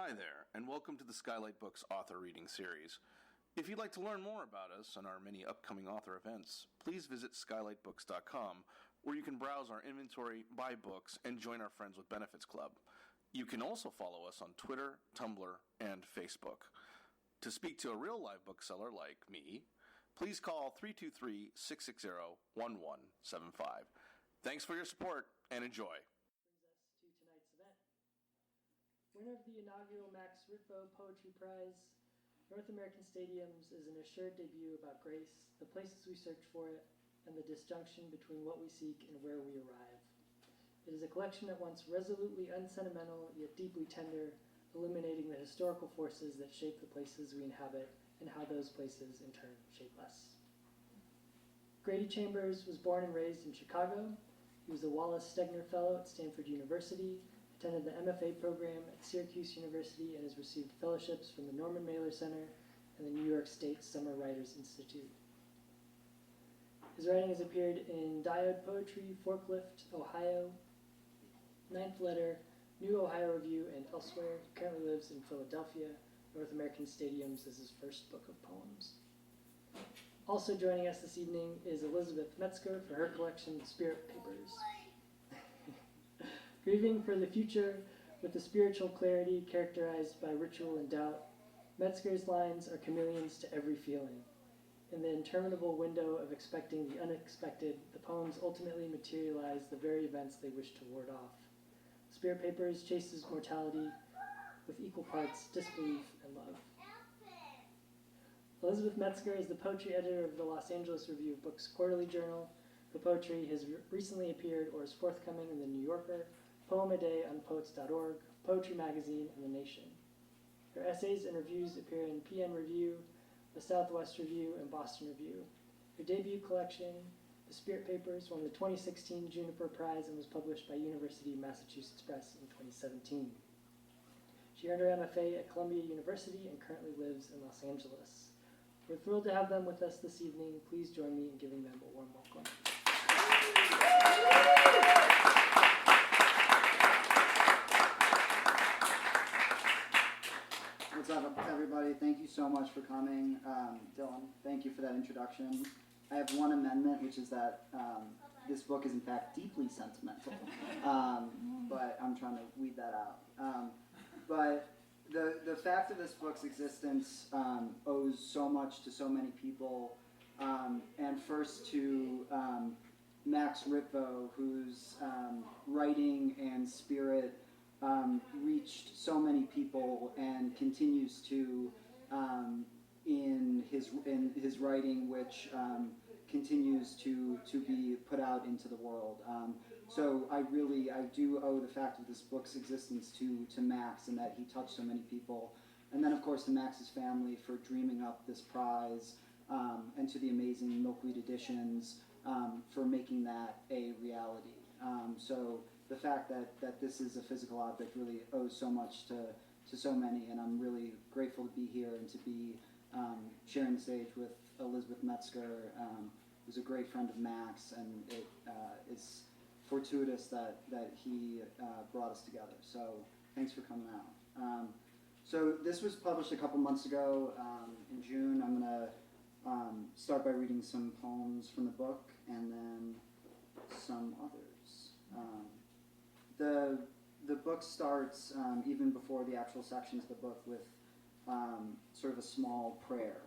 Hi there, and welcome to the Skylight Books author reading series. If you'd like to learn more about us and our many upcoming author events, please visit skylightbooks.com, where you can browse our inventory, buy books, and join our Friends with Benefits Club. You can also follow us on Twitter, Tumblr, and Facebook. To speak to a real live bookseller like me, please call 323-660-1175. Thanks for your support, and enjoy. Brings us to tonight's event. Winner of the inaugural Max Ritvo Poetry Prize, North American Stadiums is an assured debut about grace, the places we search for it, and the disjunction between what we seek and where we arrive. It is a collection at once resolutely unsentimental yet deeply tender, illuminating the historical forces that shape the places we inhabit and how those places in turn shape us. Grady Chambers was born and raised in Chicago. He was a Wallace Stegner Fellow at Stanford University, attended the MFA program at Syracuse University, and has received fellowships from the Norman Mailer Center and the New York State Summer Writers Institute. His writing has appeared in Diode Poetry, Forklift, Ohio, Ninth Letter, New Ohio Review, and elsewhere. He currently lives in Philadelphia. North American Stadiums is his first book of poems. Also joining us this evening is Elizabeth Metzger for her collection, Spirit Papers. Grieving for the future with a spiritual clarity characterized by ritual and doubt, Metzger's lines are chameleons to every feeling. In the interminable window of expecting the unexpected, the poems ultimately materialize the very events they wish to ward off. Spirit Papers chases mortality with equal parts disbelief and love. Elizabeth Metzger is the poetry editor of the Los Angeles Review of Books Quarterly Journal. Her poetry has recently appeared or is forthcoming in the New Yorker, Poem a Day on Poets.org, Poetry Magazine, and The Nation. Her essays and reviews appear in PN Review, the Southwest Review, and Boston Review. Her debut collection, The Spirit Papers, won the 2016 Juniper Prize and was published by University of Massachusetts Press in 2017. She earned her MFA at Columbia University and currently lives in Los Angeles. We're thrilled to have them with us this evening. Please join me in giving them a warm welcome. What's up, everybody? Thank you so much for coming. Dylan, thank you for that introduction. I have one amendment, which is that this book is in fact deeply sentimental, but I'm trying to weed that out. But the fact of this book's existence owes so much to so many people, and first to Max Ritvo, whose writing and spirit reached so many people and continues to in his writing, which continues to be put out into the world. So I do owe the fact of this book's existence to Max, and that he touched so many people. And then of course to Max's family for dreaming up this prize, and to the amazing Milkweed Editions for making that a reality. So the fact that this is a physical object really owes so much to so many, and I'm really grateful to be here and to be sharing the stage with Elizabeth Metzger, who's a great friend of Max, and it is fortuitous that he brought us together. So thanks for coming out. So this was published a couple months ago in June. I'm going to start by reading some poems from the book and then some others. The book starts, even before the actual sections of the book, with sort of a small prayer,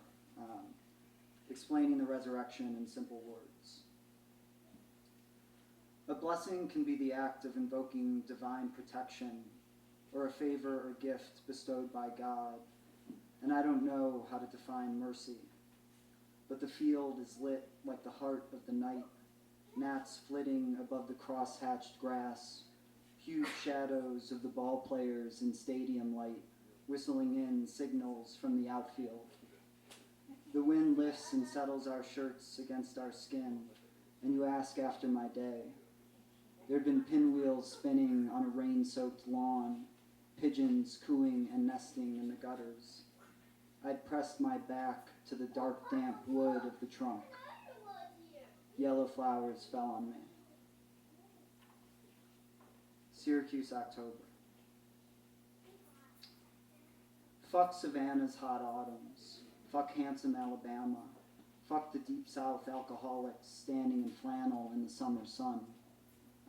explaining the resurrection in simple words. A blessing can be the act of invoking divine protection, or a favor or gift bestowed by God, and I don't know how to define mercy, but the field is lit like the heart of the night, gnats flitting above the cross-hatched grass, huge shadows of the ball players in stadium light, whistling in signals from the outfield. The wind lifts and settles our shirts against our skin, and you ask after my day. There'd been pinwheels spinning on a rain-soaked lawn, pigeons cooing and nesting in the gutters. I'd pressed my back to the dark, damp wood of the trunk. Yellow flowers fell on me. Syracuse, October. Fuck Savannah's hot autumns. Fuck handsome Alabama. Fuck the deep south alcoholics standing in flannel in the summer sun.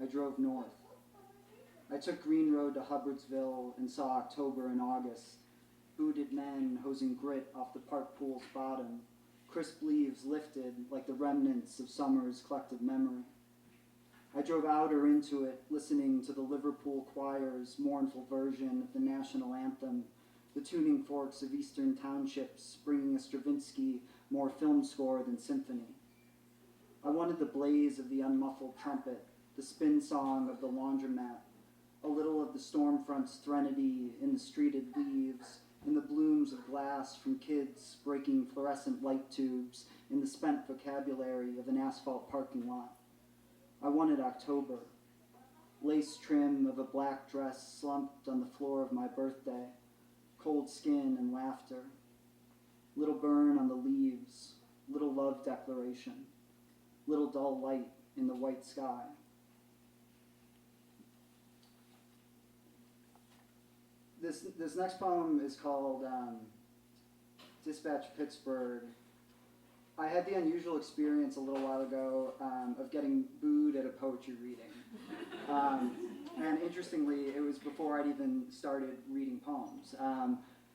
I drove north. I took Green Road to Hubbardsville and saw October and August. Booted men hosing grit off the park pool's bottom. Crisp leaves lifted like the remnants of summer's collective memory. I drove out or into it, listening to the Liverpool Choir's mournful version of the national anthem, the tuning forks of eastern townships bringing a Stravinsky more film score than symphony. I wanted the blaze of the unmuffled trumpet, the spin song of the laundromat, a little of the storm front's threnody in the streeted leaves, in the blooms of glass from kids breaking fluorescent light tubes in the spent vocabulary of an asphalt parking lot. I wanted October, lace trim of a black dress slumped on the floor of my birthday, cold skin and laughter, little burn on the leaves, little love declaration, little dull light in the white sky. This next poem is called Dispatch Pittsburgh. I had the unusual experience a little while ago of getting booed at a poetry reading. And interestingly, it was before I'd even started reading poems.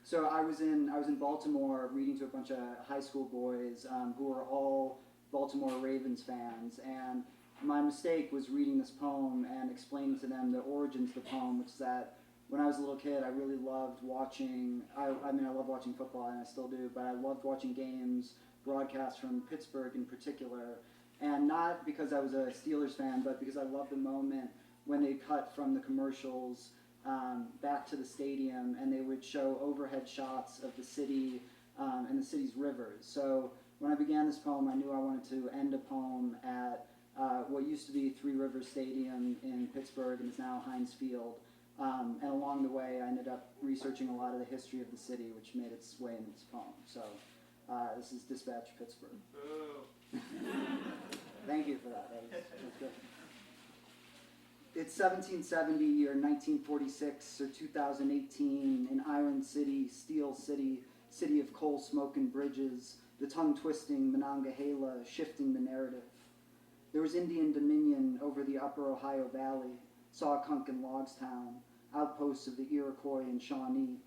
So I was in Baltimore reading to a bunch of high school boys who were all Baltimore Ravens fans, and my mistake was reading this poem and explaining to them the origins of the poem, which is that when I was a little kid, I really loved watching, I love watching football, and I still do, but I loved watching games broadcast from Pittsburgh in particular, and not because I was a Steelers fan, but because I loved the moment when they cut from the commercials back to the stadium, and they would show overhead shots of the city and the city's rivers. So when I began this poem, I knew I wanted to end a poem at what used to be Three Rivers Stadium in Pittsburgh and is now Heinz Field. And along the way, I ended up researching a lot of the history of the city, which made its way into this poem. So this is Dispatch Pittsburgh. Thank you for that. That was good. It's 1770 or 1946 or 2018 in Iron City, Steel City, city of coal smoke and bridges, the tongue-twisting Monongahela shifting the narrative. There was Indian dominion over the upper Ohio Valley, Sawkunk and Logstown, outposts of the Iroquois and Shawnee.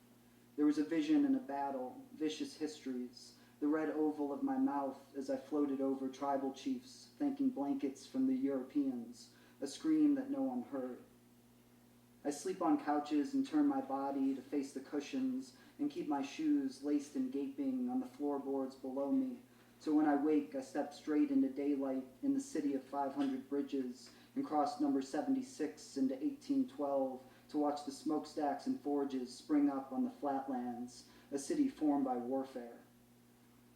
There was a vision and a battle, vicious histories, the red oval of my mouth as I floated over tribal chiefs, thanking blankets from the Europeans, a scream that no one heard. I sleep on couches and turn my body to face the cushions and keep my shoes laced and gaping on the floorboards below me, so when I wake, I step straight into daylight in the city of 500 bridges and cross number 76 into 1812 to watch the smokestacks and forges spring up on the flatlands, a city formed by warfare.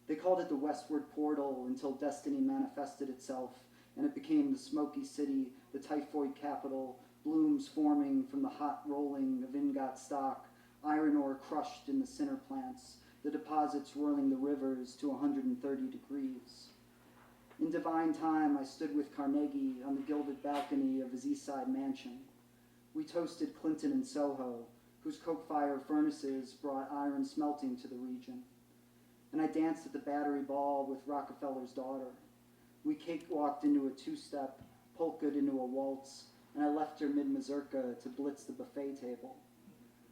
They called it the Westward Portal until destiny manifested itself, and it became the smoky city, the typhoid capital, blooms forming from the hot rolling of ingot stock, iron ore crushed in the sinter plants, the deposits whirling the rivers to 130 degrees. In divine time, I stood with Carnegie on the gilded balcony of his East Side mansion. We toasted Clinton and Soho, whose coke fire furnaces brought iron smelting to the region. And I danced at the Battery Ball with Rockefeller's daughter. We cakewalked into a two-step, polkaed into a waltz, and I left her mid-mazurka to blitz the buffet table.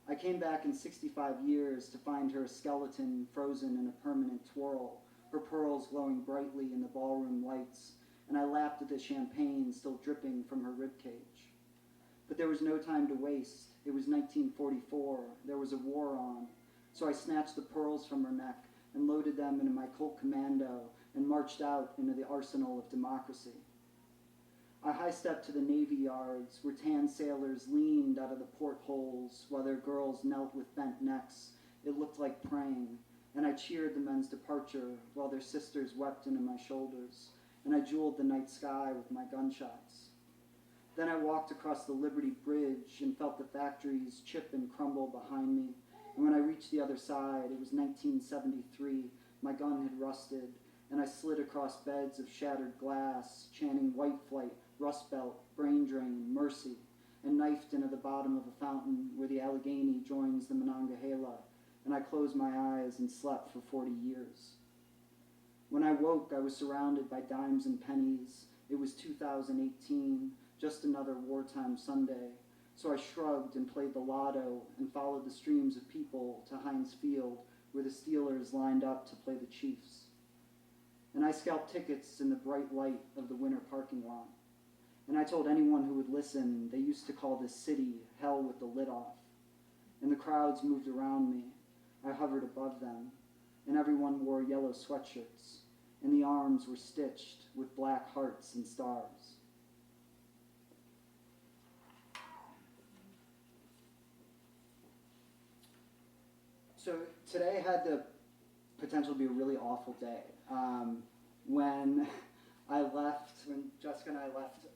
I came back in 65 years to find her a skeleton frozen in a permanent twirl, her pearls glowing brightly in the ballroom lights, and I lapped at the champagne still dripping from her ribcage. But there was no time to waste. It was 1944. There was a war on. So I snatched the pearls from her neck and loaded them into my Colt Commando and marched out into the arsenal of democracy. I high-stepped to the Navy yards, where tan sailors leaned out of the portholes while their girls knelt with bent necks. It looked like praying, and I cheered the men's departure while their sisters wept into my shoulders, and I jeweled the night sky with my gunshots. Then I walked across the Liberty Bridge and felt the factories chip and crumble behind me, and when I reached the other side, it was 1973, my gun had rusted, and I slid across beds of shattered glass, chanting white flight, Rust Belt, brain drain, mercy, and knifed into the bottom of a fountain where the Allegheny joins the Monongahela, and I closed my eyes and slept for 40 years. When I woke, I was surrounded by dimes and pennies. It was 2018, just another wartime Sunday. So I shrugged and played the lotto and followed the streams of people to Heinz Field, where the Steelers lined up to play the Chiefs. And I scalped tickets in the bright light of the winter parking lot. And I told anyone who would listen, they used to call this city hell with the lid off. And the crowds moved around me. I hovered above them, and everyone wore yellow sweatshirts, and the arms were stitched with black hearts and stars. So today had the potential to be a really awful day. When Jessica and I left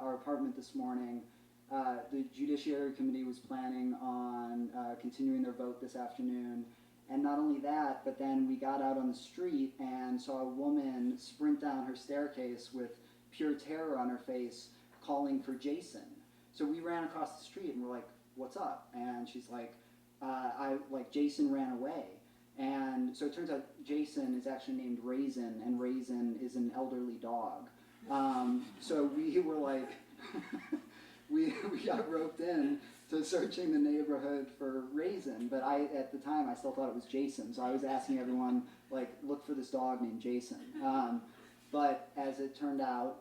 our apartment this morning, the Judiciary Committee was planning on continuing their vote this afternoon. And not only that, but then we got out on the street and saw a woman sprint down her staircase with pure terror on her face, calling for Jason. So we ran across the street and we're like, "What's up?" And she's like, Jason ran away. And so it turns out Jason is actually named Raisin, and Raisin is an elderly dog. So we were like, we got roped in to searching the neighborhood for Raisin, but at the time I still thought it was Jason, so I was asking everyone, like, look for this dog named Jason. But as it turned out,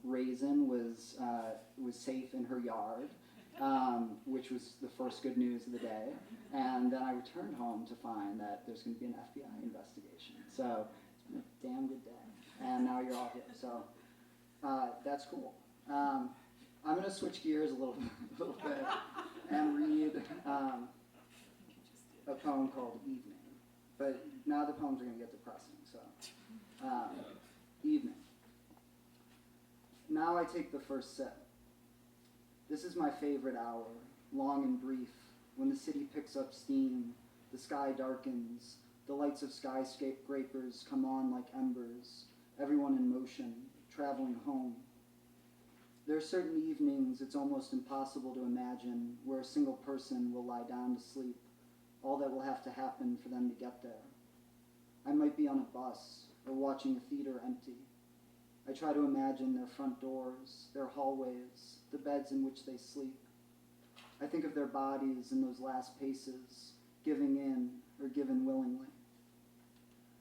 Raisin was safe in her yard, which was the first good news of the day. And then I returned home to find that there's going to be an FBI investigation. So it's been a damn good day. And now you're all here. So that's cool. I'm going to switch gears a little bit and read a poem called Evening. But now the poems are going to get depressing. So Evening. Now I take the first sip. This is my favorite hour, long and brief, when the city picks up steam, the sky darkens, the lights of skyscrapers come on like embers, everyone in motion, traveling home. There are certain evenings it's almost impossible to imagine where a single person will lie down to sleep, all that will have to happen for them to get there. I might be on a bus or watching a theater empty. I try to imagine their front doors, their hallways, the beds in which they sleep. I think of their bodies in those last paces, giving in or given willingly.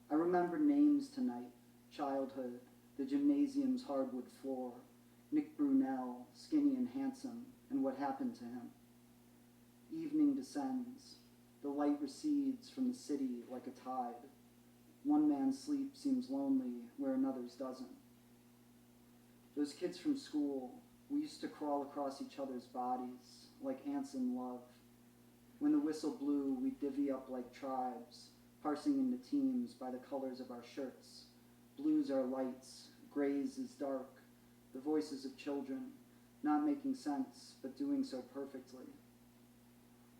I remember names tonight, childhood, the gymnasium's hardwood floor, Nick Brunel, skinny and handsome, and what happened to him. Evening descends. The light recedes from the city like a tide. One man's sleep seems lonely where another's doesn't. Those kids from school, we used to crawl across each other's bodies like ants in love. When the whistle blew, we'd divvy up like tribes, parsing into teams by the colors of our shirts. Blues are lights, grays is dark, the voices of children, not making sense, but doing so perfectly.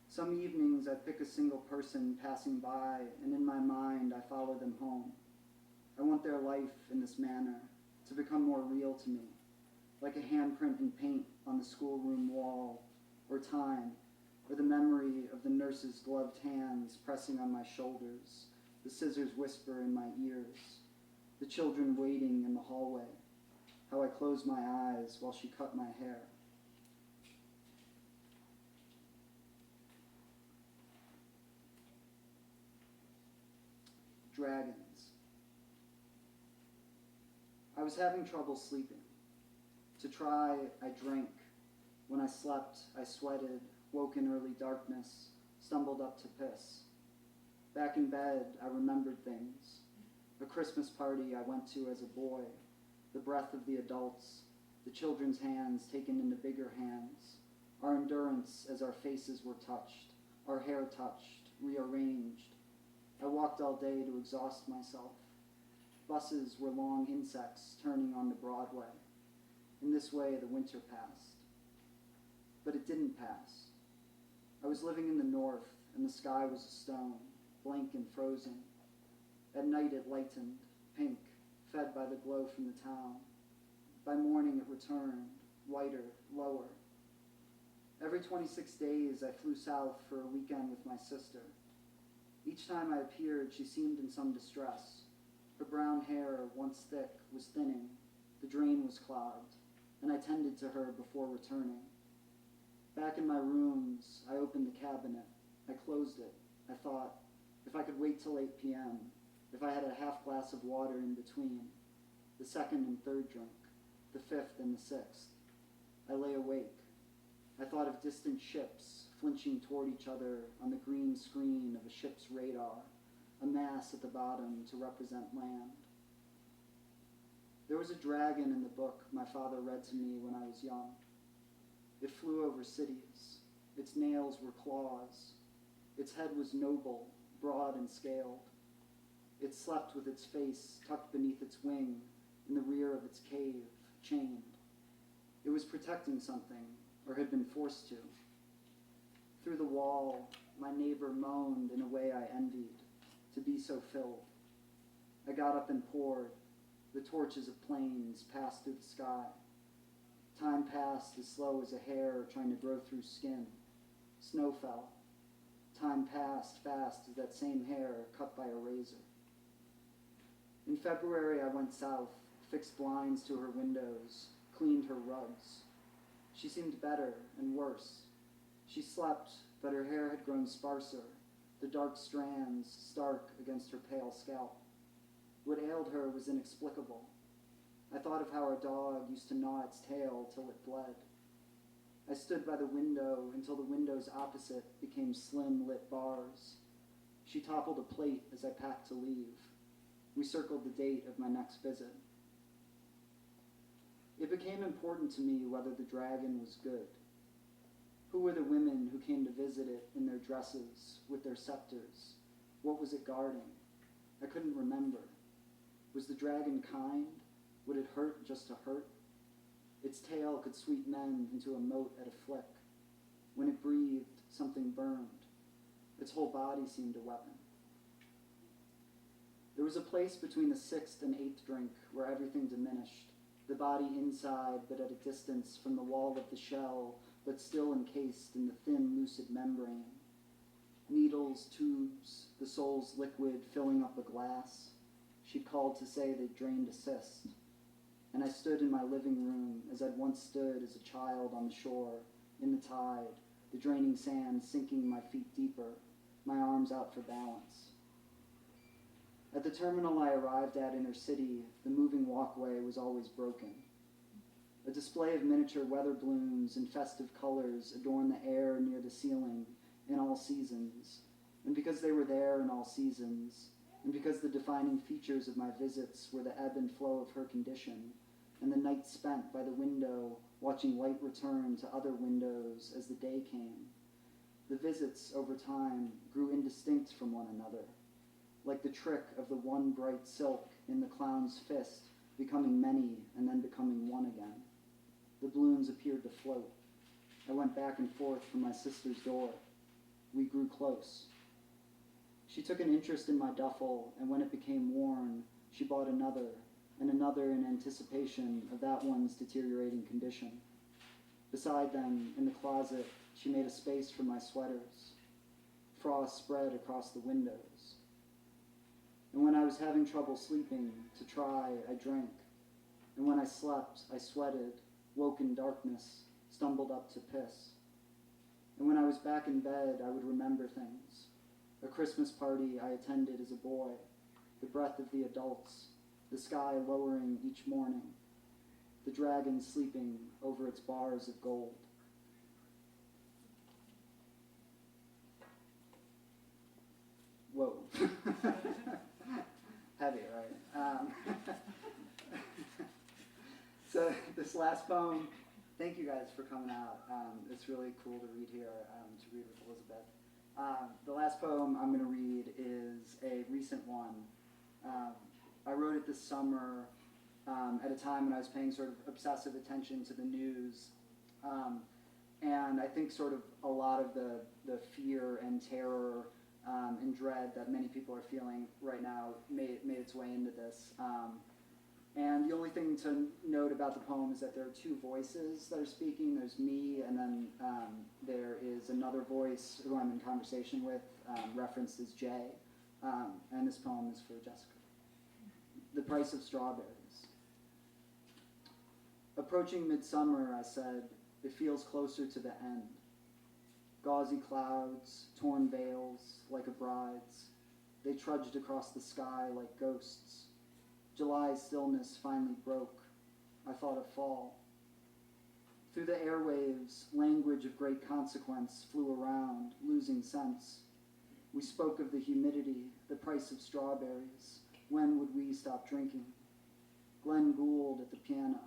Some evenings I pick a single person passing by, and in my mind I follow them home. I want their life in this manner to become more real to me, like a handprint in paint on the schoolroom wall, or time, or the memory of the nurse's gloved hands pressing on my shoulders, the scissors whisper in my ears, the children waiting in the hallway, how I closed my eyes while she cut my hair. Dragons. I was having trouble sleeping. To try, I drank. When I slept, I sweated, woke in early darkness, stumbled up to piss. Back in bed, I remembered things. A Christmas party I went to as a boy, the breath of the adults, the children's hands taken into bigger hands, our endurance as our faces were touched, our hair touched, rearranged. I walked all day to exhaust myself. Buses were long insects turning onto Broadway. In this way, the winter passed. But it didn't pass. I was living in the north, and the sky was a stone, blank and frozen. At night it lightened, pink, fed by the glow from the town. By morning it returned, whiter, lower. Every 26 days I flew south for a weekend with my sister. Each time I appeared, she seemed in some distress. Her brown hair, once thick, was thinning. The drain was clogged, and I tended to her before returning. Back in my rooms, I opened the cabinet. I closed it. I thought, if I could wait till 8 p.m., if I had a half glass of water in between, the second and third drink, the fifth and the sixth. I lay awake. I thought of distant ships flinching toward each other on the green screen of a ship's radar, a mass at the bottom to represent land. There was a dragon in the book my father read to me when I was young. It flew over cities. Its nails were claws. Its head was noble, broad and scaled. It slept with its face tucked beneath its wing in the rear of its cave, chained. It was protecting something, or had been forced to. Through the wall, my neighbor moaned in a way I envied, to be so filled. I got up and poured. The torches of planes passed through the sky. Time passed as slow as a hair trying to grow through skin. Snow fell. Time passed fast as that same hair cut by a razor. In February, I went south, fixed blinds to her windows, cleaned her rugs. She seemed better and worse. She slept, but her hair had grown sparser, the dark strands stark against her pale scalp. What ailed her was inexplicable. I thought of how our dog used to gnaw its tail till it bled. I stood by the window until the windows opposite became slim lit bars. She toppled a plate as I packed to leave. We circled the date of my next visit. It became important to me whether the dragon was good. Who were the women who came to visit it in their dresses, with their scepters? What was it guarding? I couldn't remember. Was the dragon kind? Would it hurt just to hurt? Its tail could sweep men into a moat at a flick. When it breathed, something burned. Its whole body seemed a weapon. There was a place between the sixth and eighth drink where everything diminished, the body inside but at a distance from the wall of the shell, but still encased in the thin, lucid membrane. Needles, tubes, the soul's liquid filling up a glass. She called to say they'd drained a cyst. And I stood in my living room as I'd once stood as a child on the shore, in the tide, the draining sand sinking my feet deeper, my arms out for balance. At the terminal I arrived at in her city, the moving walkway was always broken. A display of miniature weather balloons and festive colors adorned the air near the ceiling in all seasons. And because they were there in all seasons, and because the defining features of my visits were the ebb and flow of her condition, and the night spent by the window watching light return to other windows as the day came, the visits over time grew indistinct from one another, like the trick of the one bright silk in the clown's fist becoming many and then becoming one again. The balloons appeared to float. I went back and forth from my sister's door. We grew close. She took an interest in my duffel, and when it became worn, she bought another, and another in anticipation of that one's deteriorating condition. Beside them, in the closet, she made a space for my sweaters. Frost spread across the windows. And when I was having trouble sleeping, to try, I drank. And when I slept, I sweated, woke in darkness, stumbled up to piss. And when I was back in bed, I would remember things. A Christmas party I attended as a boy, the breath of the adults, the sky lowering each morning, the dragon sleeping over its bars of gold. Whoa. Heavy, right? So this last poem, thank you guys for coming out. It's really cool to read here, to read with Elizabeth. The last poem I'm going to read is a recent one. I wrote it this summer at a time when I was paying sort of obsessive attention to the news. And I think sort of a lot of the fear and terror and dread that many people are feeling right now made its way into this. And the only thing to note about the poem is that there are two voices that are speaking. There's me, and then there is another voice who I'm in conversation with referenced as Jay, and this poem is for Jessica. The Price of Strawberries. Approaching midsummer, I said, it feels closer to the end. Gauzy clouds, torn veils, like a bride's. They trudged across the sky like ghosts. July's stillness finally broke. I thought of fall. Through the airwaves, language of great consequence flew around, losing sense. We spoke of the humidity, the price of strawberries. When would we stop drinking? Glenn Gould at the piano.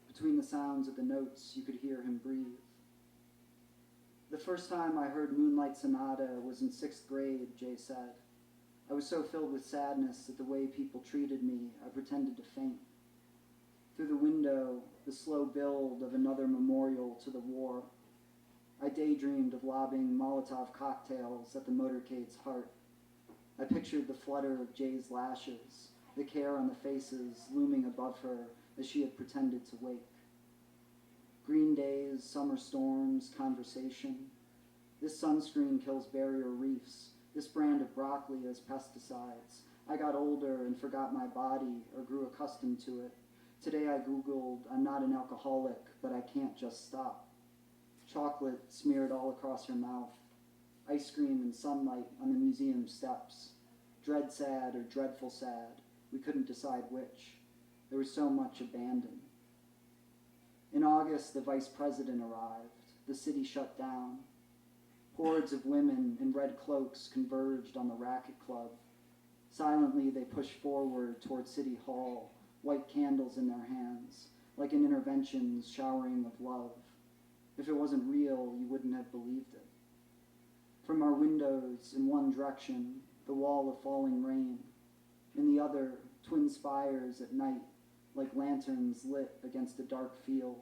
Between the sounds of the notes, you could hear him breathe. The first time I heard Moonlight Sonata was in 6th grade, Jay said. I was so filled with sadness at the way people treated me, I pretended to faint. Through the window, the slow build of another memorial to the war. I daydreamed of lobbing Molotov cocktails at the motorcade's heart. I pictured the flutter of Jay's lashes, the care on the faces looming above her as she had pretended to wake. Green days, summer storms, conversation. This sunscreen kills barrier reefs. This brand of broccoli has pesticides. I got older and forgot my body or grew accustomed to it. Today I Googled, I'm not an alcoholic, but I can't just stop. Chocolate smeared all across her mouth. Ice cream and sunlight on the museum steps. Dread sad or dreadful sad. We couldn't decide which. There was so much abandon. In August, the vice president arrived. The city shut down. Hordes of women in red cloaks converged on the racket club. Silently, they pushed forward toward City Hall, white candles in their hands, like an intervention's showering of love. If it wasn't real, you wouldn't have believed it. From our windows, in one direction, the wall of falling rain. In the other, twin spires at night, like lanterns lit against a dark field.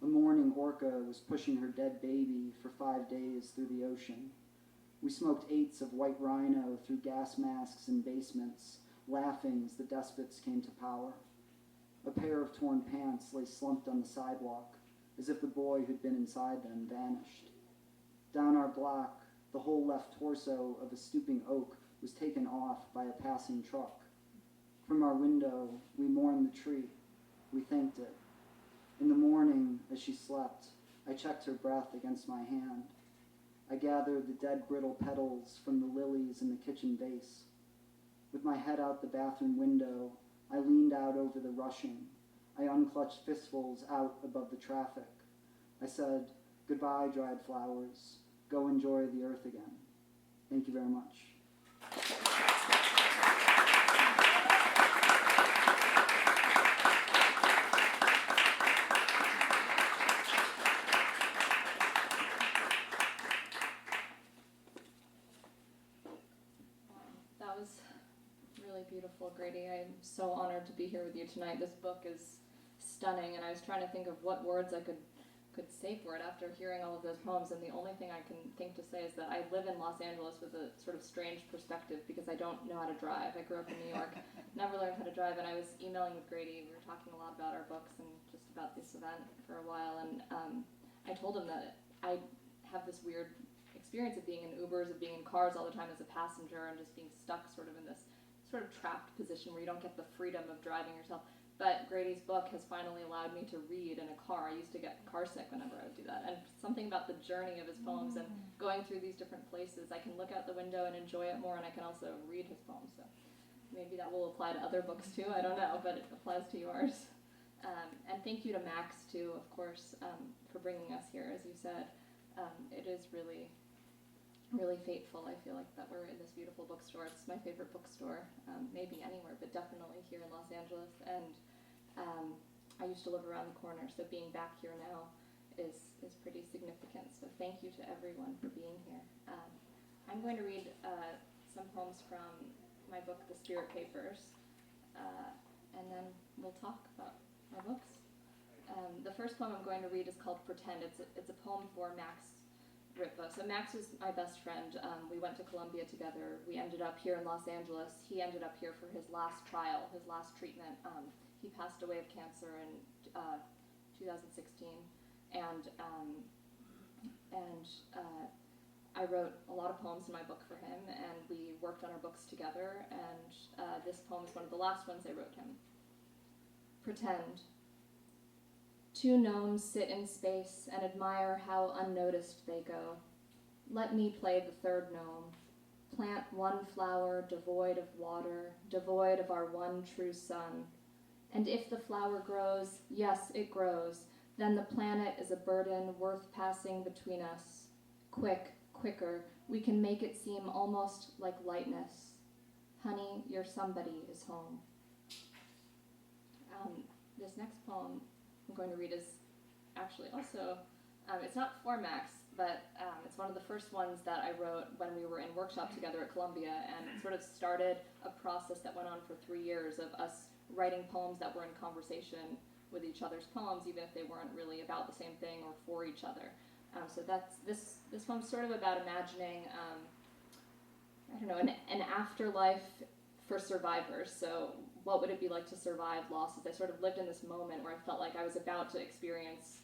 A mourning orca was pushing her dead baby for 5 days through the ocean. We smoked eights of white rhino through gas masks in basements, laughing as the despots came to power. A pair of torn pants lay slumped on the sidewalk, as if the boy who'd been inside them vanished. Down our block, the whole left torso of a stooping oak was taken off by a passing truck. From our window, we mourned the tree. We thanked it. In the morning, as she slept, I checked her breath against my hand. I gathered the dead brittle petals from the lilies in the kitchen vase. With my head out the bathroom window, I leaned out over the rushing. I unclutched fistfuls out above the traffic. I said, "Goodbye, dried flowers. Go enjoy the earth again." Thank you very much. That was really beautiful, Grady. I'm so honored to be here with you tonight. This book is stunning, and I was trying to think of what words I could say for it after hearing all of those poems, and the only thing I can think to say is that I live in Los Angeles with a sort of strange perspective because I don't know how to drive. I grew up in New York, never learned how to drive, and I was emailing with Grady. We were talking a lot about our books and just about this event for a while, and I told him that I have this weird experience of being in Ubers, of being in cars all the time as a passenger and just being stuck sort of in this sort of trapped position where you don't get the freedom of driving yourself. But Grady's book has finally allowed me to read in a car. I used to get car sick whenever I would do that. And something about the journey of his poems and going through these different places, I can look out the window and enjoy it more, and I can also read his poems. So maybe that will apply to other books too, I don't know, but it applies to yours. And thank you to Max too, of course, for bringing us here, as you said. It is really fateful. I feel like that we're in this beautiful bookstore. It's my favorite bookstore, maybe anywhere, but definitely here in Los Angeles. And I used to live around the corner, so being back here now is pretty significant. So thank you to everyone for being here. I'm going to read some poems from my book, The Spirit Papers, and then we'll talk about my books. The first poem I'm going to read is called Pretend. It's a poem for Max Ritvo. So Max was my best friend. We went to Columbia together. We ended up here in Los Angeles. He ended up here for his last trial, his last treatment. He passed away of cancer in 2016, and I wrote a lot of poems in my book for him, and we worked on our books together, and this poem is one of the last ones I wrote him. Pretend. Two gnomes sit in space and admire how unnoticed they go. Let me play the third gnome. Plant one flower devoid of water, devoid of our one true sun. And if the flower grows, yes, it grows, then the planet is a burden worth passing between us. Quick, quicker, we can make it seem almost like lightness. Honey, your somebody is home. This next poem I'm going to read is actually also, it's not for Max, but it's one of the first ones that I wrote when we were in workshop together at Columbia, and it sort of started a process that went on for 3 years of us writing poems that were in conversation with each other's poems, even if they weren't really about the same thing or for each other. So that's this poem's sort of about imagining, I don't know, an afterlife for survivors. So what would it be like to survive losses? I sort of lived in this moment where I felt like I was about to experience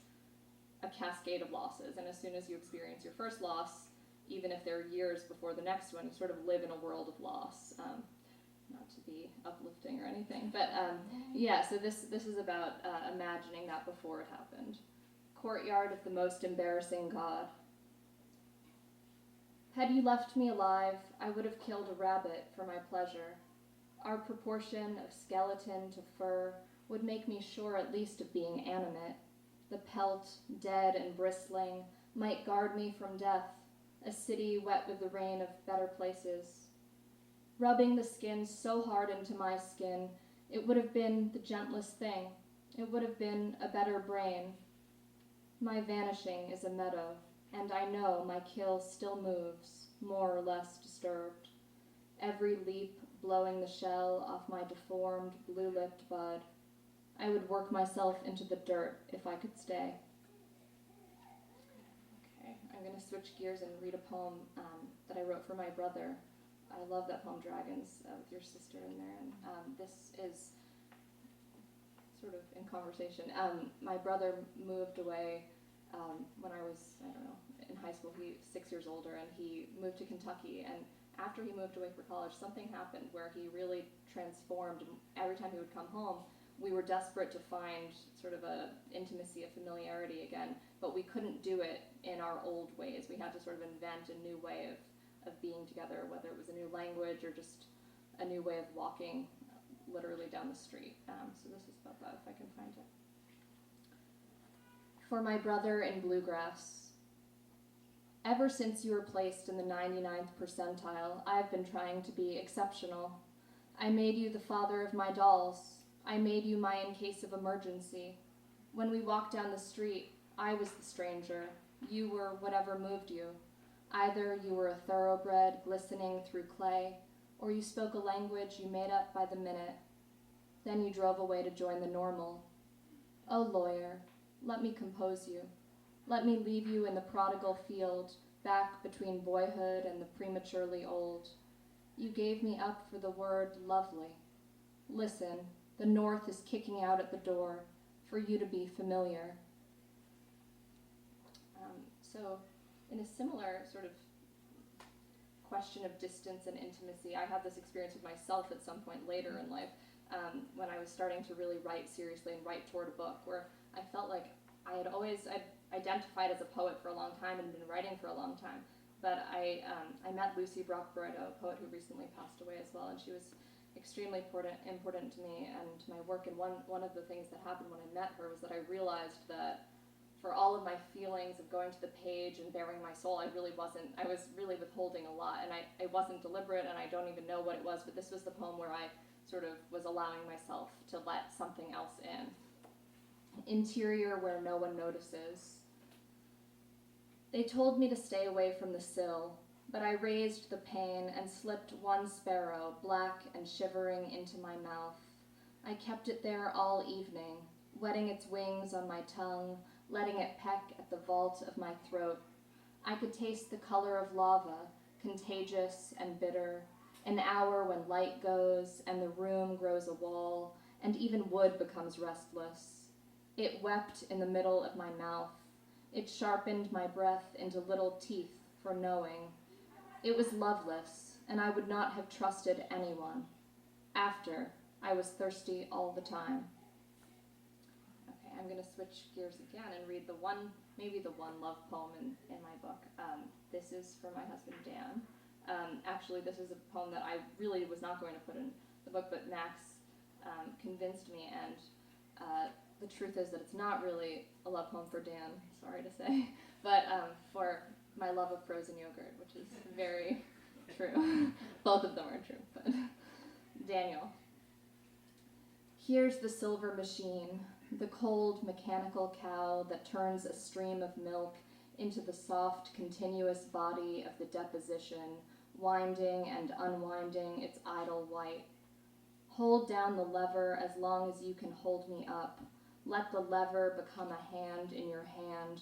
a cascade of losses, and as soon as you experience your first loss, even if there are years before the next one, you sort of live in a world of loss. Not to be uplifting or anything, but yeah, so this is about imagining that before it happened. Courtyard of the most embarrassing god. Had you left me alive, I would have killed a rabbit for my pleasure. Our proportion of skeleton to fur would make me sure at least of being animate. The pelt, dead and bristling, might guard me from death, a city wet with the rain of better places. Rubbing the skin so hard into my skin, it would have been the gentlest thing. It would have been a better brain. My vanishing is a meadow, and I know my kill still moves, more or less disturbed. Every leap blowing the shell off my deformed, blue-lipped bud. I would work myself into the dirt if I could stay. Okay, I'm going to switch gears and read a poem that I wrote for my brother. I love that poem, Dragons, with your sister in there. And this is sort of in conversation. My brother moved away when I was, I don't know, in high school. He's 6 years older, and he moved to Kentucky. And after he moved away for college, something happened where he really transformed. And every time he would come home, we were desperate to find sort of a intimacy, a familiarity again, but we couldn't do it in our old ways. We had to sort of invent a new way of being together, whether it was a new language or just a new way of walking literally down the street. So this is about that, if I can find it. For my brother in bluegrass. Ever since you were placed in the 99th percentile, I've been trying to be exceptional. I made you the father of my dolls. I made you my in case of emergency. When we walked down the street, I was the stranger. You were whatever moved you. Either you were a thoroughbred glistening through clay, or you spoke a language you made up by the minute. Then you drove away to join the normal. Oh, lawyer, let me compose you. Let me leave you in the prodigal field, back between boyhood and the prematurely old. You gave me up for the word lovely. Listen, the North is kicking out at the door, for you to be familiar. So, in a similar sort of question of distance and intimacy, I had this experience with myself at some point later in life, when I was starting to really write seriously and write toward a book, where I felt like I'd identified as a poet for a long time and been writing for a long time. But I met Lucy Brock-Barreto, a poet who recently passed away as well, and she was extremely important to me and to my work. And one of the things that happened when I met her was that I realized that for all of my feelings of going to the page and bearing my soul, I was really withholding a lot, and I wasn't deliberate, and I don't even know what it was, but this was the poem where I sort of was allowing myself to let something else in. Interior where no one notices. They told me to stay away from the sill, but I raised the pane and slipped one sparrow, black and shivering, into my mouth. I kept it there all evening, wetting its wings on my tongue, letting it peck at the vault of my throat. I could taste the color of lava, contagious and bitter, an hour when light goes and the room grows a wall, and even wood becomes restless. It wept in the middle of my mouth. It sharpened my breath into little teeth for knowing. It was loveless, and I would not have trusted anyone. After, I was thirsty all the time. Okay, I'm going to switch gears again and read maybe the one love poem in my book. This is for my husband, Dan. Actually, this is a poem that I really was not going to put in the book, but Max convinced me, and the truth is that it's not really a love poem for Dan, sorry to say, but for my love of frozen yogurt, which is very true. Both of them are true, but Daniel. Here's the silver machine, the cold mechanical cow that turns a stream of milk into the soft, continuous body of the deposition, winding and unwinding its idle white. Hold down the lever as long as you can hold me up. Let the lever become a hand in your hand.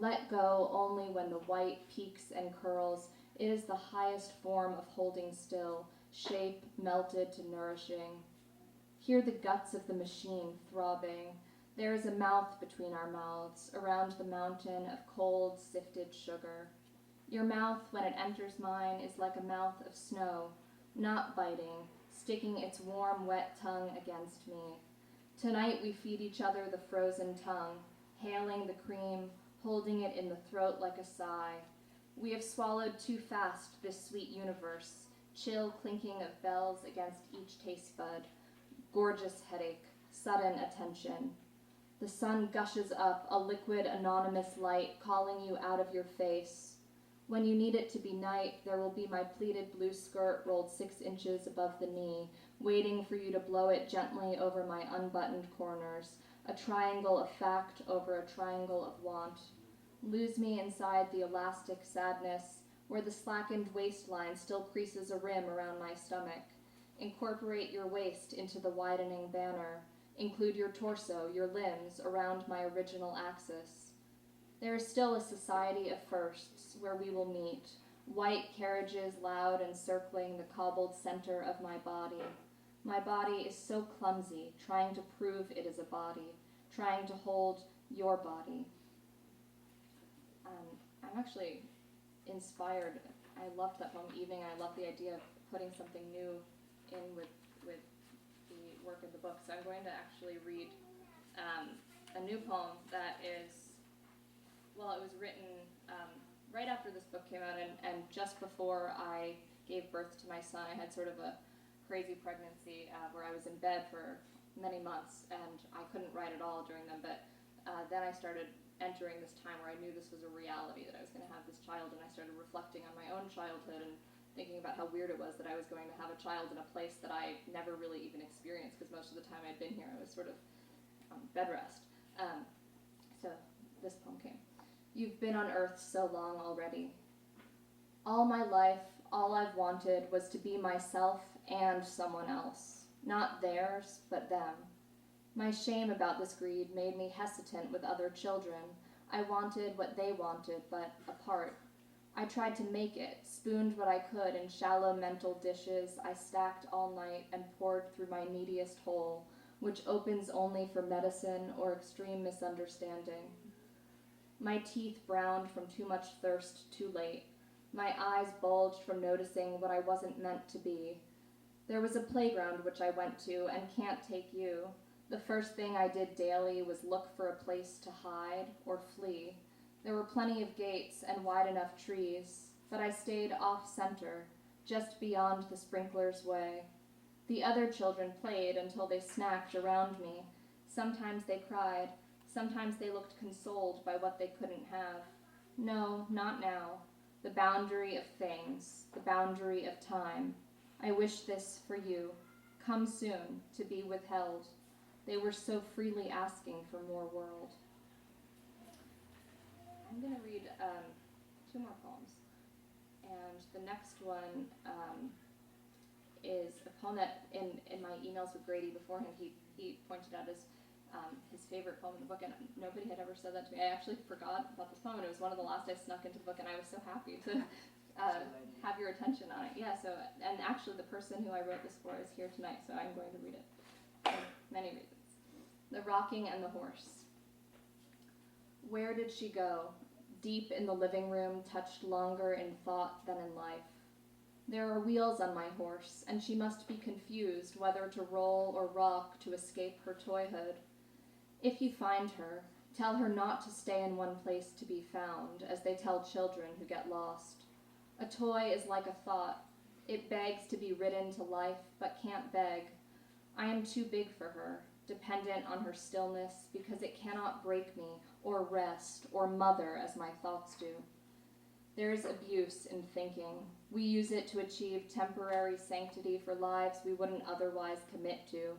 Let go only when the white peaks and curls. It is the highest form of holding still, shape melted to nourishing. Hear the guts of the machine throbbing. There is a mouth between our mouths, around the mountain of cold, sifted sugar. Your mouth, when it enters mine, is like a mouth of snow, not biting, sticking its warm, wet tongue against me. Tonight we feed each other the frozen tongue, hailing the cream, holding it in the throat like a sigh. We have swallowed too fast this sweet universe, chill clinking of bells against each taste bud, gorgeous headache, sudden attention. The sun gushes up, a liquid, anonymous light calling you out of your face. When you need it to be night, there will be my pleated blue skirt rolled 6 inches above the knee, waiting for you to blow it gently over my unbuttoned corners, a triangle of fact over a triangle of want. Lose me inside the elastic sadness, where the slackened waistline still creases a rim around my stomach. Incorporate your waist into the widening banner. Include your torso, your limbs, around my original axis. There is still a society of firsts where we will meet, white carriages loud and circling the cobbled center of my body. My body is so clumsy, trying to prove it is a body, trying to hold your body. I'm actually inspired. I loved that poem evening. I love the idea of putting something new in with the work of the book. So I'm going to actually read a new poem that is, well, it was written right after this book came out and just before I gave birth to my son. I had sort of a crazy pregnancy where I was in bed for many months and I couldn't write at all during them, but then I started entering this time where I knew this was a reality, that I was going to have this child, and I started reflecting on my own childhood and thinking about how weird it was that I was going to have a child in a place that I never really even experienced, because most of the time I'd been here I was sort of on bed rest. So this poem came. You've been on earth so long already. All my life, all I've wanted was to be myself and someone else. Not theirs, but them. My shame about this greed made me hesitant with other children. I wanted what they wanted, but apart. I tried to make it, spooned what I could in shallow mental dishes I stacked all night and poured through my neediest hole, which opens only for medicine or extreme misunderstanding. My teeth browned from too much thirst too late. My eyes bulged from noticing what I wasn't meant to be. There was a playground which I went to and can't take you. The first thing I did daily was look for a place to hide or flee. There were plenty of gates and wide enough trees, but I stayed off-center, just beyond the sprinkler's way. The other children played until they snacked around me. Sometimes they cried. Sometimes they looked consoled by what they couldn't have. No, not now. The boundary of things, the boundary of time. I wish this for you. Come soon, to be withheld. They were so freely asking for more world. I'm going to read 2 more poems. And the next one is a poem that in my emails with Grady beforehand, he pointed out as his favorite poem in the book, and nobody had ever said that to me. I actually forgot about this poem, and it was one of the last I snuck into the book, and I was so happy to have your attention on it. Yeah, so, and actually the person who I wrote this for is here tonight, so I'm going to read it for many reasons. The Rocking and the Horse. Where did she go? deep in the living room, touched longer in thought than in life. There are wheels on my horse, and she must be confused whether to roll or rock to escape her toyhood. If you find her, tell her not to stay in one place to be found, as they tell children who get lost. A toy is like a thought. It begs to be ridden to life, but can't beg. I am too big for her, dependent on her stillness, because it cannot break me, or rest, or mother as my thoughts do. There is abuse in thinking. We use it to achieve temporary sanctity for lives we wouldn't otherwise commit to.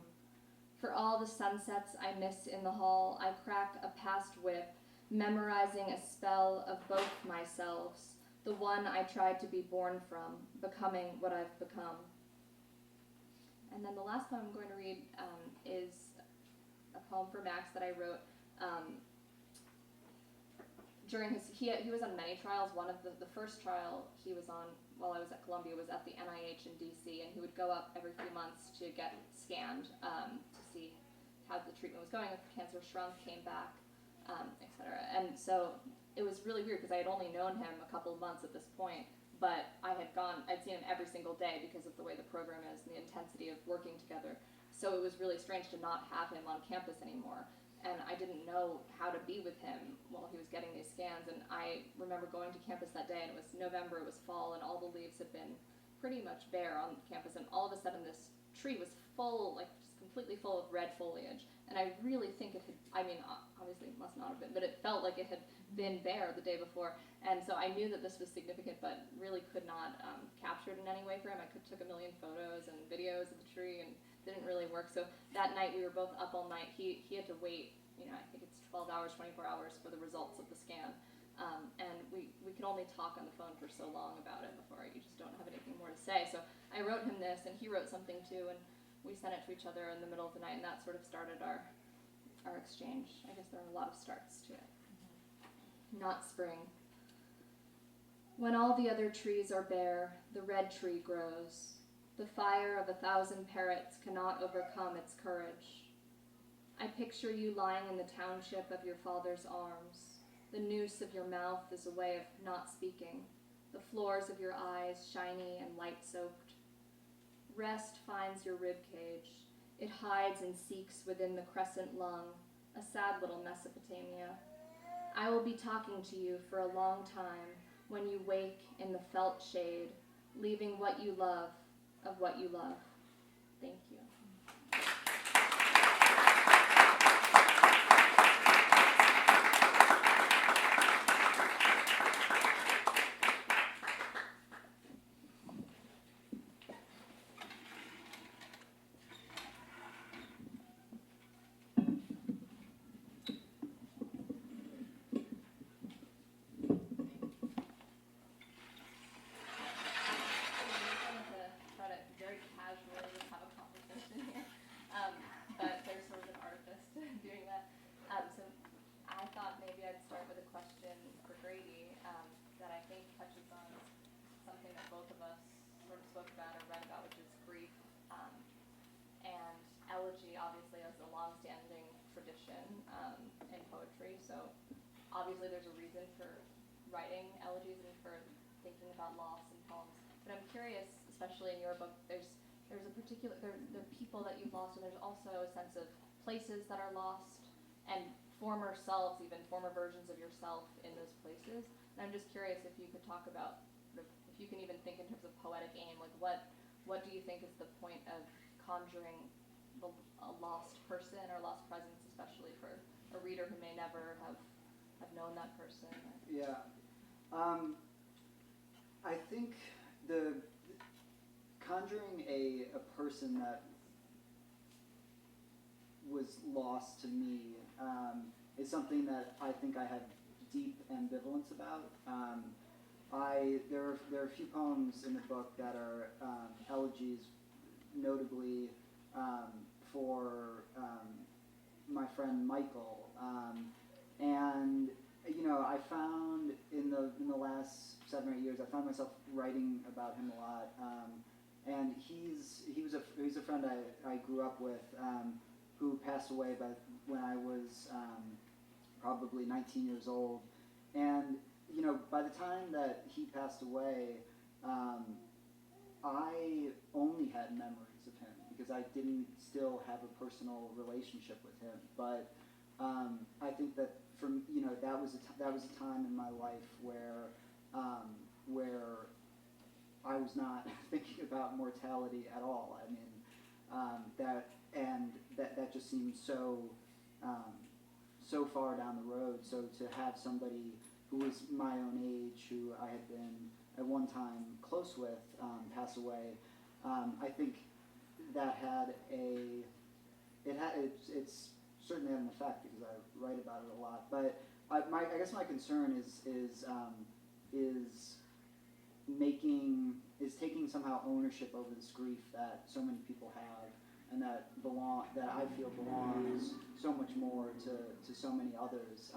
For all the sunsets I miss in the hall, I crack a past whip, memorizing a spell of both myselves, the one I tried to be born from, becoming what I've become. And then the last poem I'm going to read is a poem for Max that I wrote during his, he was on many trials. One of the first trial he was on while I was at Columbia was at the NIH in DC, and he would go up every few months to get scanned to see how the treatment was going, if cancer shrunk, came back, etc. And so it was really weird because I had only known him a couple of months at this point, but I'd seen him every single day because of the way the program is and the intensity of working together. So it was really strange to not have him on campus anymore. And I didn't know how to be with him while he was getting these scans. And I remember going to campus that day, and it was November, it was fall, and all the leaves had been pretty much bare on campus. And all of a sudden this tree was full, like just completely full of red foliage. And I really think it had, I mean, obviously it must not have been, but it felt like it had been bare the day before. And so I knew that this was significant, but really could not capture it in any way for him. I took a million photos and videos of the tree, and didn't really work. So that night we were both up all night. He had to wait, I think it's 12 hours, 24 hours for the results of the scan. And we could only talk on the phone for so long about it before you just don't have anything more to say. So I wrote him this, and he wrote something too, and we sent it to each other in the middle of the night, and that sort of started our exchange. I guess there are a lot of starts to it. Not spring. When all the other trees are bare, the red tree grows. The fire of 1,000 parrots cannot overcome its courage. I picture you lying in the township of your father's arms. The noose of your mouth is a way of not speaking, the floors of your eyes shiny and light-soaked. Rest finds your rib cage. It hides and seeks within the crescent lung, a sad little Mesopotamia. I will be talking to you for a long time when you wake in the felt shade, leaving what you love of what you love. Thank you. Elegy obviously has a long-standing tradition in poetry, so obviously there's a reason for writing elegies and for thinking about loss in poems. But I'm curious, especially in your book, there's a particular, there are people that you've lost, and there's also a sense of places that are lost, and former selves, even former versions of yourself in those places. And I'm just curious if you could talk about, if you can even think in terms of poetic aim, like what do you think is the point of conjuring a lost person or lost presence, especially for a reader who may never have known that person? Yeah. I think the conjuring a person that was lost to me is something that I think I have deep ambivalence about. There are a few poems in the book that are elegies, notably for my friend Michael, and I found in the last 7 or 8 years, I found myself writing about him a lot, and he was a friend I grew up with, who passed away when I was probably 19 years old, and by the time that he passed away, I only had memories of him because I didn't still have a personal relationship with him. But I think that that was a time in my life where I was not thinking about mortality at all. I mean, that just seemed so far down the road. So to have somebody who was my own age, who I had been at one time close with, pass away, I think that it's certainly had an effect because I write about it a lot. But I guess my concern is taking somehow ownership over this grief that so many people have, and that I feel belongs so much more to so many others.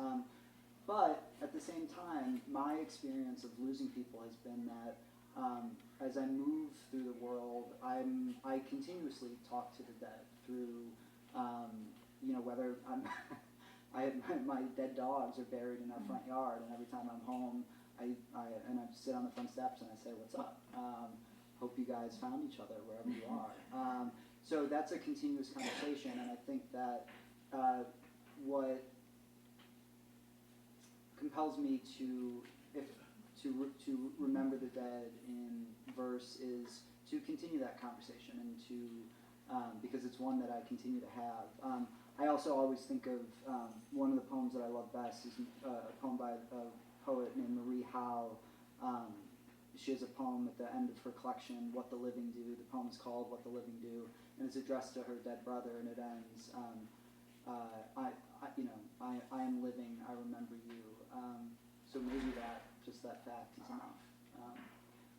But at the same time, my experience of losing people has been that as I move through the world, I continuously talk to the dead through, whether my dead dogs are buried in our front yard, and every time I'm home, I sit on the front steps and I say, "What's up? Hope you guys found each other wherever you are." So that's a continuous conversation, and I think that what compels me to remember the dead in verse is to continue that conversation and because it's one that I continue to have. I also always think of one of the poems that I love best is a poem by a poet named Marie Howe. She has a poem at the end of her collection, "What the Living Do." The poem is called "What the Living Do," and it's addressed to her dead brother, and it ends, I am living, I remember you. So maybe that fact is enough.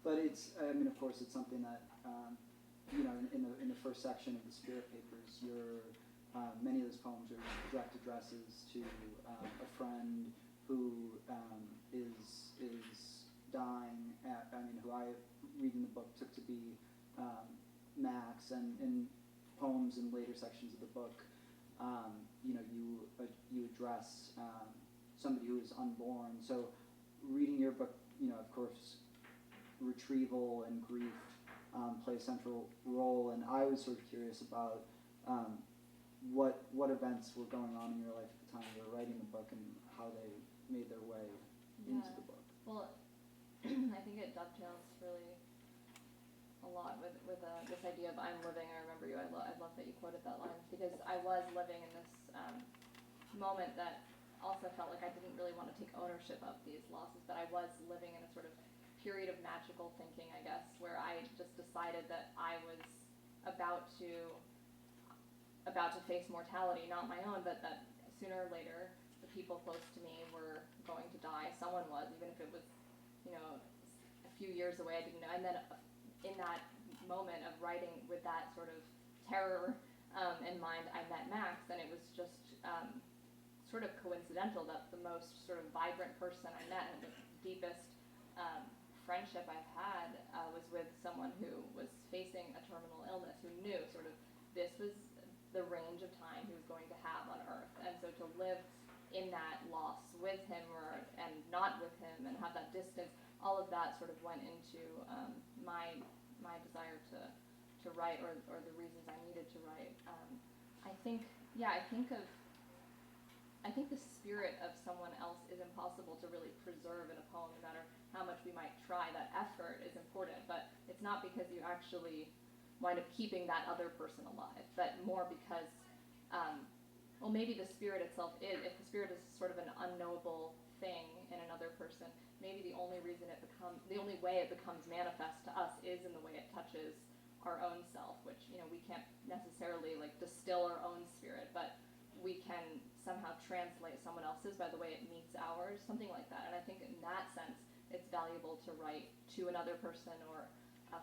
But of course, it's something that, in the first section of the Spirit Papers, many of those poems are direct addresses to a friend who is dying, who I, reading the book, took to be Max, and in poems in later sections of the book, you address somebody who is unborn. So reading your book, of course, retrieval and grief play a central role, and I was sort of curious about what events were going on in your life at the time you were writing the book and how they made their way into the book. Well, I think it dovetails really a lot with this idea of "I'm living, I remember you." I love that you quoted that line, because I was living in this moment that also felt like I didn't really want to take ownership of these losses, but I was living in a sort of period of magical thinking, I guess, where I just decided that I was about to face mortality, not my own, but that sooner or later the people close to me were going to die. Someone was, even if it was, a few years away, I didn't know. And then in that moment of writing with that sort of terror in mind, I met Max, and it was just sort of coincidental that the most sort of vibrant person I met and the deepest friendship I've had was with someone who was facing a terminal illness, who knew sort of this was the range of time he was going to have on Earth. And so to live in that loss with him and not with him and have that distance, all of that sort of went into my desire to write, or the reasons I needed to write. I think the spirit of someone else is impossible to really preserve in a poem, no matter how much we might try. That effort is important, but it's not because you actually wind up keeping that other person alive, but more because, maybe the spirit itself is, if the spirit is sort of an unknowable thing in another person, maybe the only way it becomes manifest to us is in the way it touches our own self, which, we can't necessarily distill our own spirit, but we can somehow translate someone else's by the way it meets ours, something like that. And I think in that sense, it's valuable to write to another person or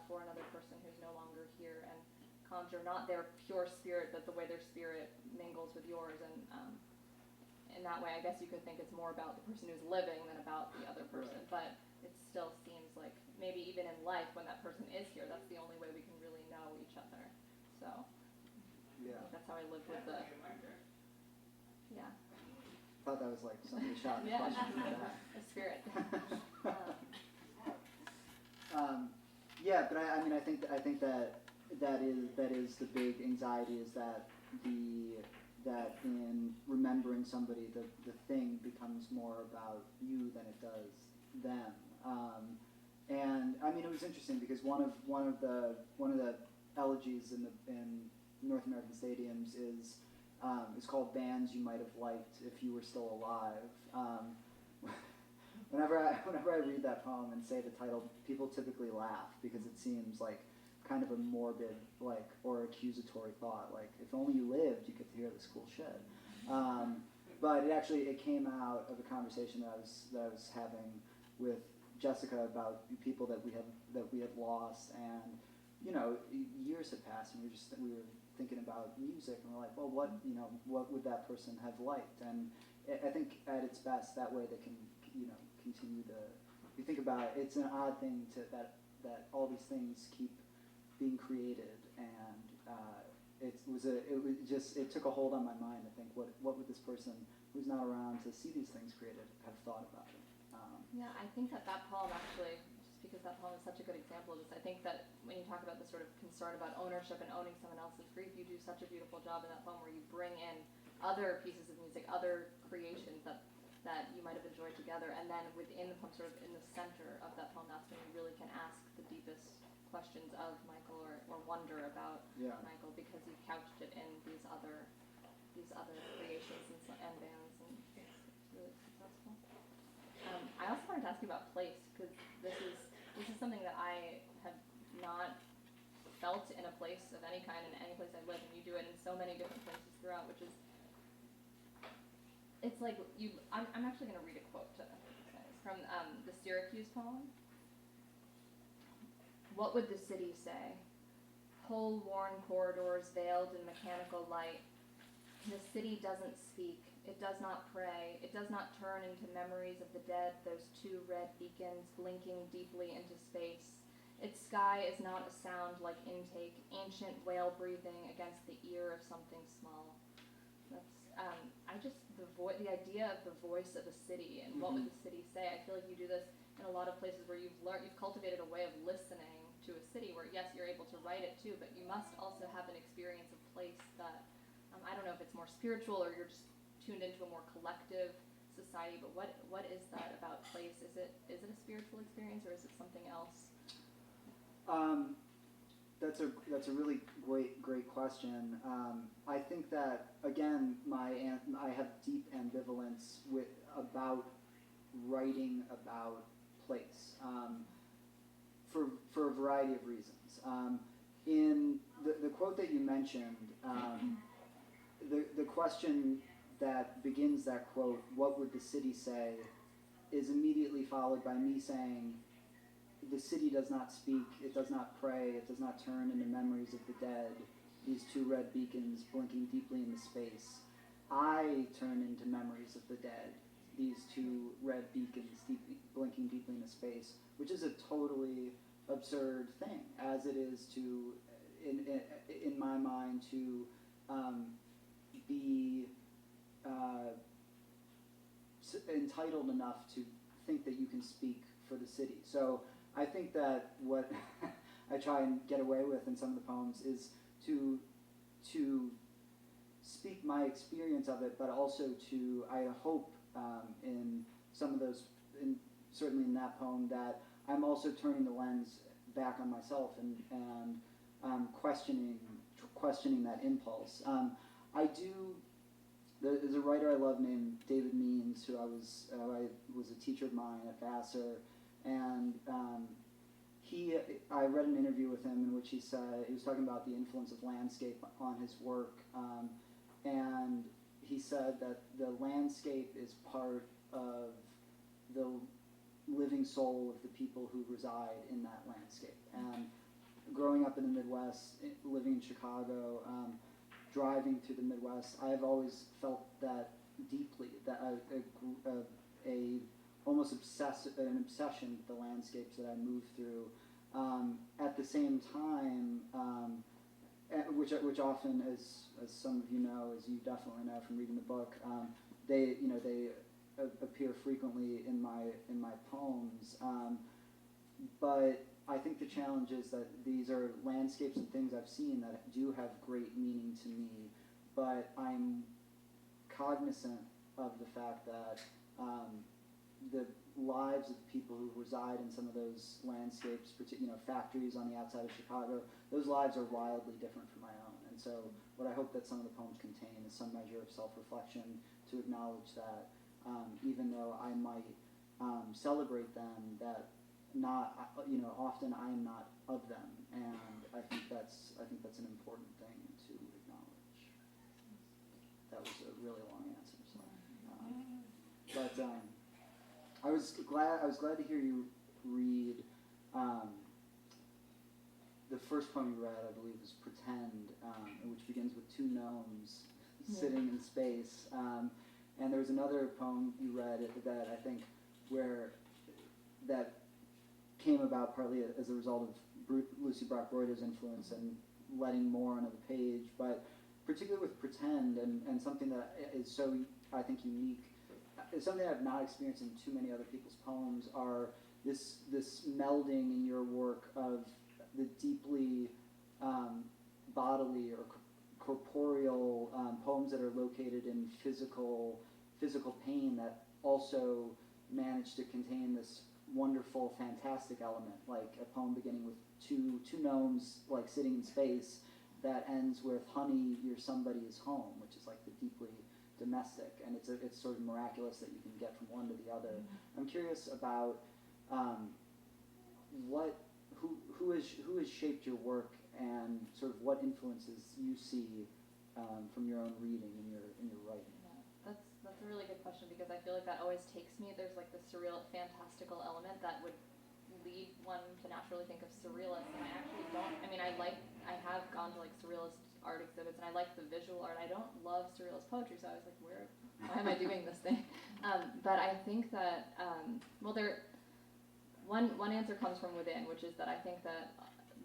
for another person who's no longer here, and conjure not their pure spirit, but the way their spirit mingles with yours. And in that way, I guess you could think it's more about the person who's living than about the other person. Right. But it still seems like maybe even in life, when that person is here, that's the only way we can really know each other. So yeah, I think that's how I live with the. Yeah. thought that was like somebody shot the Yeah, question from the back. a spirit. Yeah, but I mean, I think that is the big anxiety, is that in remembering somebody, the thing becomes more about you than it does them. And I mean, it was interesting because one of the elegies in North American stadiums is called "Bands You Might Have Liked If You Were Still Alive." Whenever I read that poem and say the title, people typically laugh because it seems like kind of a morbid, like, or accusatory thought. Like, if only you lived, you could hear this cool shit. But it came out of a conversation that I was having with Jessica about people that we have lost, and years had passed, and we were thinking about music, and we're like, well, what would that person have liked? And I think at its best, that way they can continue to. You think about it, it's an odd thing that all these things keep being created, and it took a hold on my mind. I think what would this person who's not around to see these things created have thought about it? Yeah, I think that poem actually, just because that poem is such a good example of this, I think that when you talk about the sort of concern about ownership and owning someone else's grief, you do such a beautiful job in that poem where you bring in other pieces of music, other creations that you might have enjoyed together, and then within the poem, sort of in the center of that poem, that's when you really can ask the deepest questions of Michael or wonder about Michael, because you've couched it in these other creations and bands, and it's really successful. I also wanted to ask you about place, because this is something that I have not felt in a place of any kind, in any place I live, and you do it in so many different places throughout, which is, it's like I'm actually going to read a quote from the Syracuse poem. What would the city say? Hole-worn corridors veiled in mechanical light. The city doesn't speak. It does not pray. It does not turn into memories of the dead, those two red beacons blinking deeply into space. Its sky is not a sound like intake, ancient whale breathing against the ear of something small. That's the idea of the voice of a city and what would the city say. I feel like you do this in a lot of places where you've cultivated a way of listening to a city where, yes, you're able to write it too, but you must also have an experience of place that, I don't know if it's more spiritual or you're just tuned into a more collective society, but what is that about place? Is it a spiritual experience, or is it something else? That's a really great question. I think that, again, I have deep ambivalence about writing about place for a variety of reasons. In the quote that you mentioned, the question that begins that quote, "What would the city say?" is immediately followed by me saying, the city does not speak, it does not pray, it does not turn into memories of the dead, these two red beacons blinking deeply into space. I turn into memories of the dead, these two red beacons blinking deeply into space, which is a totally absurd thing, as it is to, in my mind, to be entitled enough to think that you can speak for the city. So I think that what I try and get away with in some of the poems is to speak my experience of it, but also to, I hope, in some of those, certainly in that poem, that I'm also turning the lens back on myself and questioning that impulse. There's a writer I love named David Means, who was a teacher of mine at Vassar, and I read an interview with him in which he said, he was talking about the influence of landscape on his work, and he said that the landscape is part of the living soul of the people who reside in that landscape. And growing up in the Midwest, living in Chicago, driving through the Midwest, I've always felt that deeply, that almost an obsession with the landscapes that I move through. At the same time, which often, as some of you know, as you definitely know from reading the book, they appear frequently in my poems. But I think the challenge is that these are landscapes and things I've seen that do have great meaning to me, but I'm cognizant of the fact that the lives of people who reside in some of those landscapes, factories on the outside of Chicago, those lives are wildly different from my own. And so what I hope that some of the poems contain is some measure of self-reflection to acknowledge that even though I might celebrate them, that often I am not of them, and I think that's an important thing to acknowledge. That was a really long answer, so. I was glad to hear you read the first poem you read. I believe was "Pretend," which begins with two gnomes sitting in space. And there was another poem you read that I think that came about partly as a result of Lucy Brock-Broider's influence and letting more onto the page, but particularly with "Pretend" and something that is so, I think, unique. It's something I've not experienced in too many other people's poems, are this melding in your work of the deeply bodily or corporeal poems that are located in physical pain that also manage to contain this wonderful, fantastic element, like a poem beginning with two gnomes like sitting in space that ends with "Honey, you're somebody's home," which is like the deeply domestic, and it's sort of miraculous that you can get from one to the other. I'm curious about who has shaped your work and sort of what influences you see from your own reading in your writing. Yeah, that's a really good question, because I feel like that always takes me. There's like the surreal, fantastical element that would lead one to naturally think of surrealists, and I actually don't. I mean, I have gone to like surrealist art exhibits, and I like the visual art. I don't love surrealist poetry, so I was like, why am I doing this thing? But I think that, one answer comes from within, which is that I think that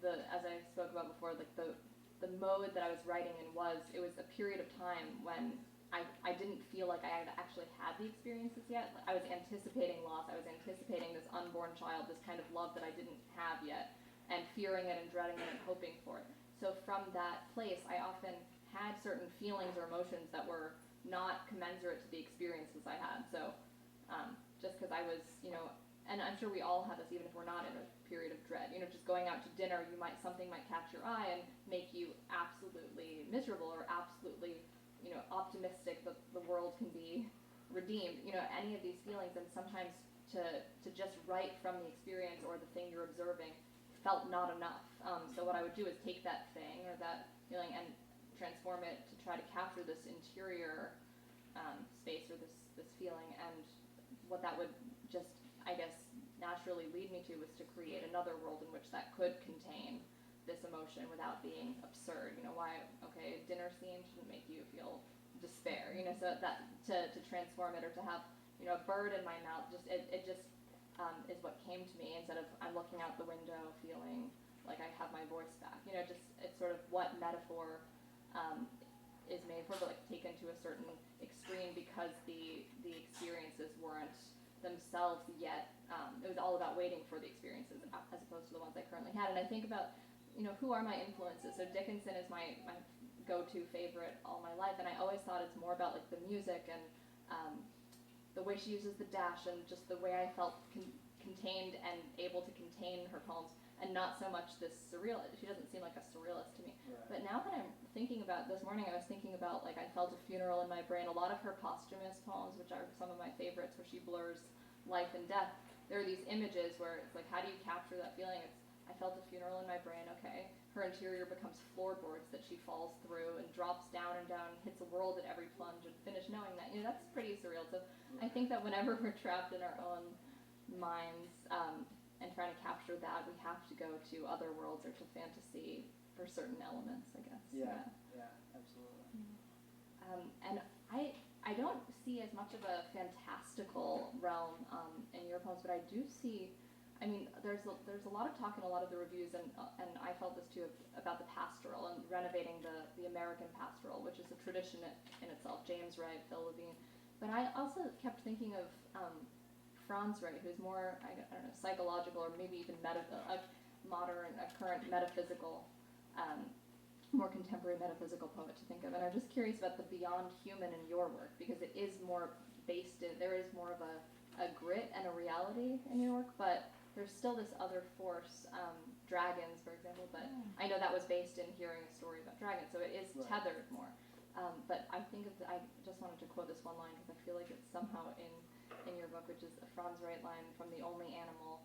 as I spoke about before, like the mode that I was writing in it was a period of time when I didn't feel like I had actually had the experiences yet. I was anticipating loss. I was anticipating this unborn child, this kind of love that I didn't have yet, and fearing it and dreading it and hoping for it. So from that place, I often had certain feelings or emotions that were not commensurate to the experiences I had. So just because I was, and I'm sure we all have this, even if we're not in a period of dread. Just going out to dinner, something might catch your eye and make you absolutely miserable or absolutely, optimistic that the world can be redeemed. Any of these feelings, and sometimes to just write from the experience or the thing you're observing felt not enough. So what I would do is take that thing or that feeling and transform it to try to capture this interior space or this feeling. And what that would just, I guess, naturally lead me to was to create another world in which that could contain this emotion without being absurd. A dinner scene shouldn't make you feel despair. So that to transform it, or to have a bird in my mouth, it just is what came to me, instead of I'm looking out the window feeling like I have my voice back. It's sort of what metaphor is made for, but like taken to a certain extreme, because the experiences weren't themselves yet. It was all about waiting for the experiences as opposed to the ones I currently had. And I think about, who are my influences? So Dickinson is my go-to favorite all my life, and I always thought it's more about like the music and the way she uses the dash, and just the way I felt contained and able to contain her poems, and not so much this surreal. She doesn't seem like a surrealist to me. Right. But now that I'm thinking about, this morning I was thinking about, like, I felt a funeral in my brain. A lot of her posthumous poems, which are some of my favorites, where she blurs life and death, there are these images where it's like, how do you capture that feeling? I felt a funeral in my brain, okay. Her interior becomes floorboards that she falls through and drops down and down, hits a world at every plunge, and finish knowing that. That's pretty surreal. So I think that whenever we're trapped in our own minds and trying to capture that, we have to go to other worlds or to fantasy for certain elements, I guess. Yeah, absolutely. And I don't see as much of a fantastical realm in your poems, but I do see, there's a lot of talk in a lot of the reviews, and I felt this too, about the pastoral and renovating the American pastoral, which is a tradition in itself. James Wright, Phil Levine, But I also kept thinking of Franz Wright, who's more, I don't know, psychological or maybe even a current metaphysical, more contemporary metaphysical poet to think of. And I'm just curious about the beyond human in your work, because it is more based in, there is more of a grit and a reality in your work, but there's still this other force, dragons, for example, but I know that was based in hearing a story about dragons, so it is tethered more. But I think I just wanted to quote this one line because I feel like it's somehow in your book, which is a Franz Wright line from The Only Animal.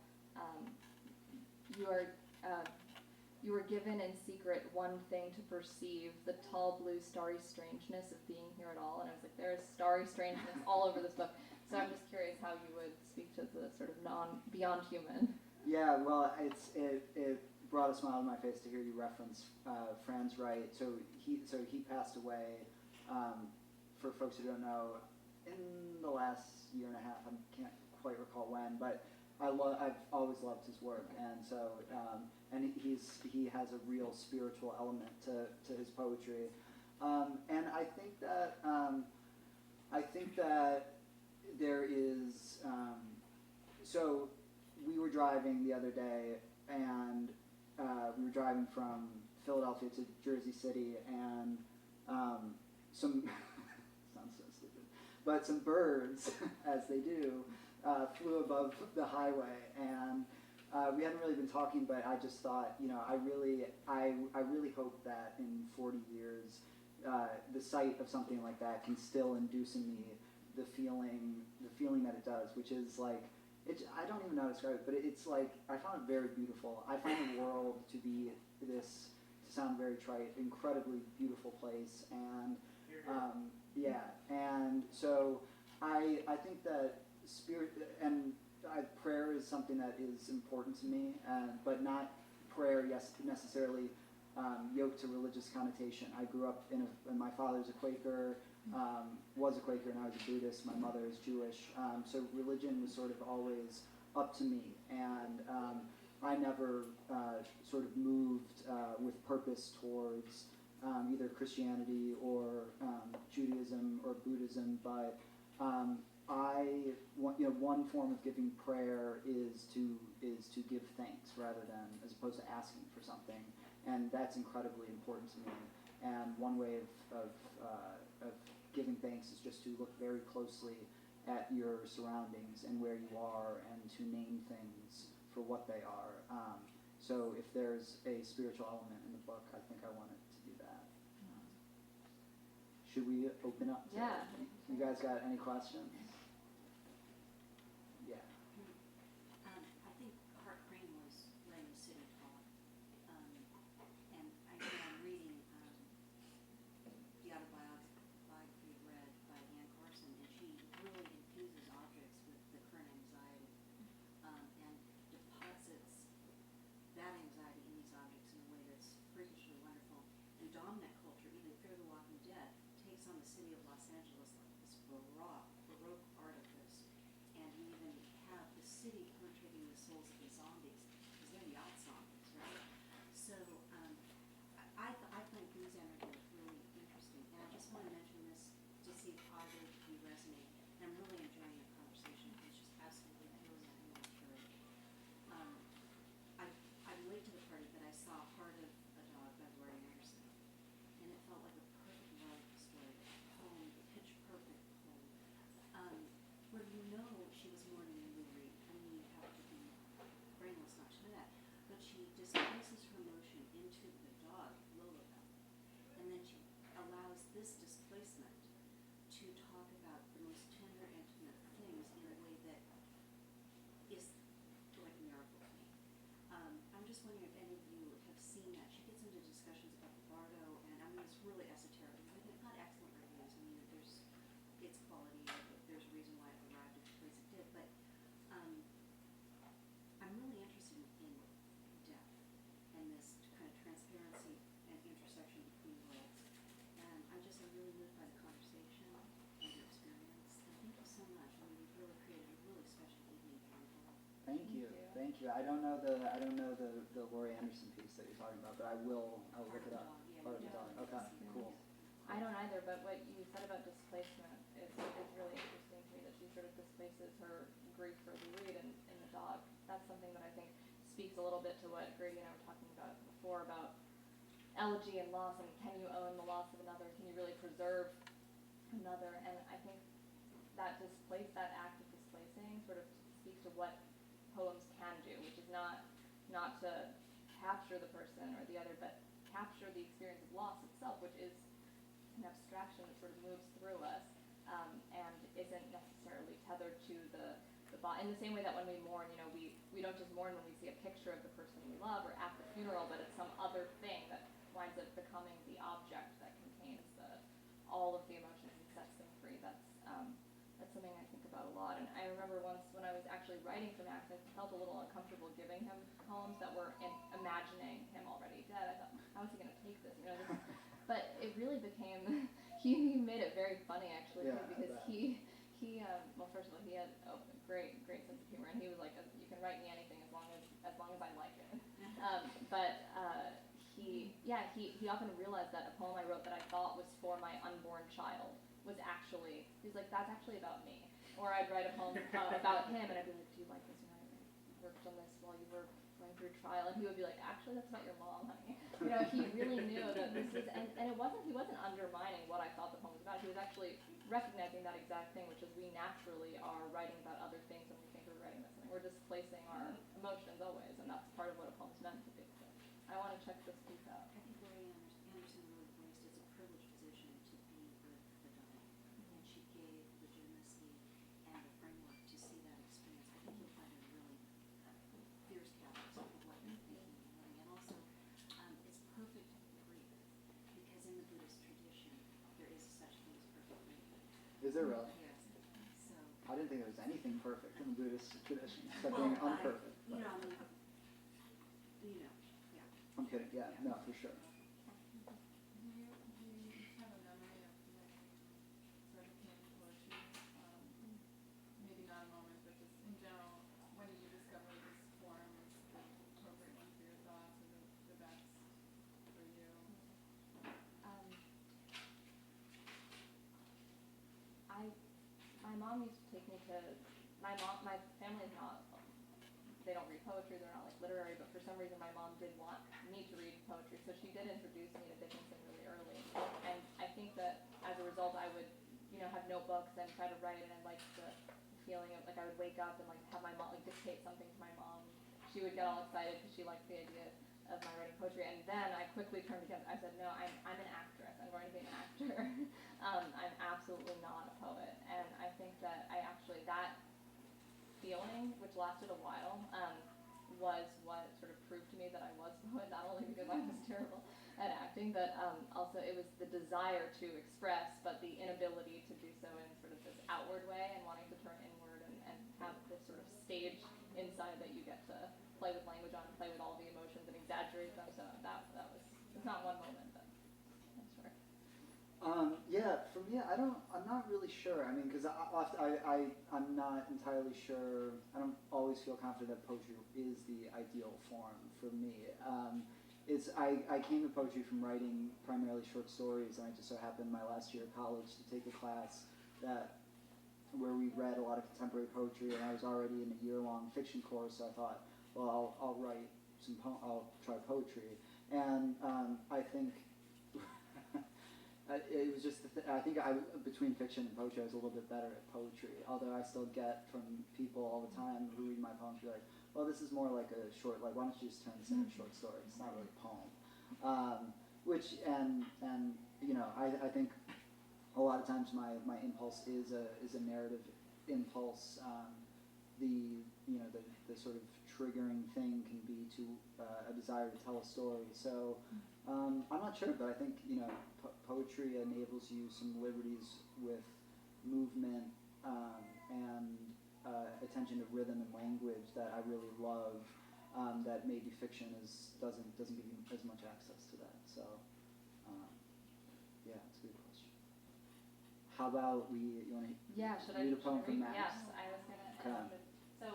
You are given in secret one thing to perceive, the tall blue starry strangeness of being here at all. And I was like, there's starry strangeness all over this book. So I'm just curious how you would speak to the sort of beyond human. Yeah, well, it brought a smile to my face to hear you reference Franz Wright. So he passed away. For folks who don't know, in the last year and a half, I can't quite recall when, but I've always loved his work, and so and he has a real spiritual element to his poetry, and I think that there is. So we were driving the other day, and we were driving from Philadelphia to Jersey City, and some sounds so stupid, but some birds, as they do, flew above the highway, and we hadn't really been talking, but I just thought, I really hope that in 40 years, the sight of something like that can still induce in me the feeling that it does, which is like, I don't even know how to describe it, but it's like, I found it very beautiful. I find the world to be this, to sound very trite, incredibly beautiful place, and and so I think that spirit and prayer is something that is important to me, but not prayer, yes, necessarily yoked to religious connotation. I grew up and my father's a Quaker, was a Quaker, and I was a Buddhist. My mother is Jewish, so religion was sort of always up to me, and I never sort of moved with purpose towards either Christianity or Judaism or Buddhism, but one form of giving prayer is to give thanks rather than, as opposed to asking for something, and that's incredibly important to me. And one way of giving thanks is just to look very closely at your surroundings and where you are, and to name things for what they are. So if there's a spiritual element in the book, I think I wanted to do that. Should we open up? You guys got any questions? Yeah. I think Hart Crane was letting the city talk, and I'm reading the autobiography read by Anne Carson, and she really infuses objects with the current anxiety, and deposits that anxiety in these objects in a way that's freakishly wonderful. And dominant culture, even Fear the Walking Dead, takes on the city of Los Angeles like this baroque artifice, and you even have the city penetrating the souls of the zombies, because they're the out zombies, right? So I find these images really interesting, and I just want to mention this to see if either of you resonate. And I'm really enjoying the conversation. It's just absolutely brilliant and mature. I'm late to the party, but I saw Heart of a Dog by Laurie Anderson, and it felt like a perfect love story, a poem, a pitch perfect poem, where she was mourning in Lou Reed. I mean, you have to be brainless not to know that. But she displaces her emotion into the dog, Lolabelle, and then she allows this displacement to talk about the most tender, intimate things in a way that is like a miracle to me. I'm just wondering if any of you have seen that. She gets into discussions about the Bardo, and I mean, it's really esoteric. I think not excellent reviews. I mean, it's quality. There's a reason why it arrived at the place it did. But I'm really interested in depth and this kind of transparency and intersection between worlds. And I'm really moved by the conversation and your experience. And thank you so much. I mean, you've really created a really special evening for me. Thank you. I don't know the Laurie Anderson piece that you're talking about, but I'll look it up. Part of the dog. Okay, cool. I don't either, but what you said about displacement is is really interesting to me, that she sort of displaces her grief for the read in the dog. That's something that I think speaks a little bit to what Grady and I were talking about before, about elegy and loss, and can you own the loss of another? Can you really preserve another? And I think that act of displacing sort of speaks to what poems can do, which is not to capture the person or the other, but capture the experience of loss itself, which is an abstraction that sort of moves through us, and isn't necessarily tethered to the body. In the same way that when we mourn, we don't just mourn when we see a picture of the person we love or at the funeral, but it's some other thing that winds up becoming the object that contains all of the emotions and sets them free. That's something I think about a lot. And I remember once when I was actually writing for Max, I felt a little uncomfortable giving him poems that were imagining him already dead. I thought, how is he going to take this? But it really became, he made it very funny actually, Yeah, because he well, first of all, he had a great sense of humor, and he was like, you can write me anything as long as I like it. He often realized that a poem I wrote that I thought was for my unborn child was actually, he's like, that's actually about me. Or I'd write a poem about him, and I'd be like, do you like this? I worked on this while you were going through trial, and he would be like, actually, that's about your mom, honey. He really knew that this is, and he wasn't undermining what I thought the poem was about. He was actually recognizing that exact thing, which is we naturally are writing about other things when we think we're writing about something. We're displacing our emotions always, and that's part of what a poem's meant to be. So I want to check this piece out. I think Laurie Anderson really voiced it's a privileged position to be with the dying, and she gave legitimacy and the framework to see that experience. I think you'll find it really fierce catalyst of what you're thinking and living, and also it's perfect grief, because in the Buddhist tradition there is such thing as perfect grief. Is there really? Yes. So. I didn't think there was anything perfect in the Buddhist tradition, except being unperfect. Yeah. I'm kidding. Yeah, no, for sure. Do you have a memory of when you started pen poetry? Maybe not a moment, but just in general, when did you discover this form was the appropriate one for your thoughts, or the best for you? My mom used to take me to, my family is not, they don't read poetry, they're not like literary, but for some reason my mom did want me to read poetry, so she did introduce me to Dickinson really early. And I think that as a result I would, have notebooks and try to write, and I liked the feeling of, like, I would wake up and like have my mom like dictate something to my mom. She would get all excited because she liked the idea of my writing poetry, and then I quickly turned against, I said, no, I'm an actress, I'm going to be an actor. I'm absolutely not a poet. And I think that that feeling, which lasted a while, was what sort of proved to me that I was a poet, not only because I was terrible at acting, but also it was the desire to express, but the inability to do so in sort of this outward way, and wanting to turn inward and have this sort of stage inside that you get to play with language on, play with all the emotions and exaggerate them. So that was, it's not one moment, but I'm sure. Yeah, for me, I'm not really sure. I mean, because I'm not entirely sure. I don't always feel confident that poetry is the ideal form for me. I came to poetry from writing primarily short stories, and I just so happened my last year of college to take a class where we read a lot of contemporary poetry, and I was already in a year-long fiction course, so I thought, well, I'll write I'll try poetry. And I think it was just, I think between fiction and poetry, I was a little bit better at poetry, although I still get from people all the time who read my poems, be like, well, this is more like a short, like, why don't you just turn this into a short story? It's not really a poem. I think a lot of times my impulse is a narrative impulse. The sort of triggering thing can be to a desire to tell a story. So I'm not sure, but I think poetry enables you some liberties with movement and attention to rhythm and language that I really love. That maybe fiction doesn't give you as much access to that. So yeah, it's a good question. How about you want to read a poem from Max? Yes, I was gonna. So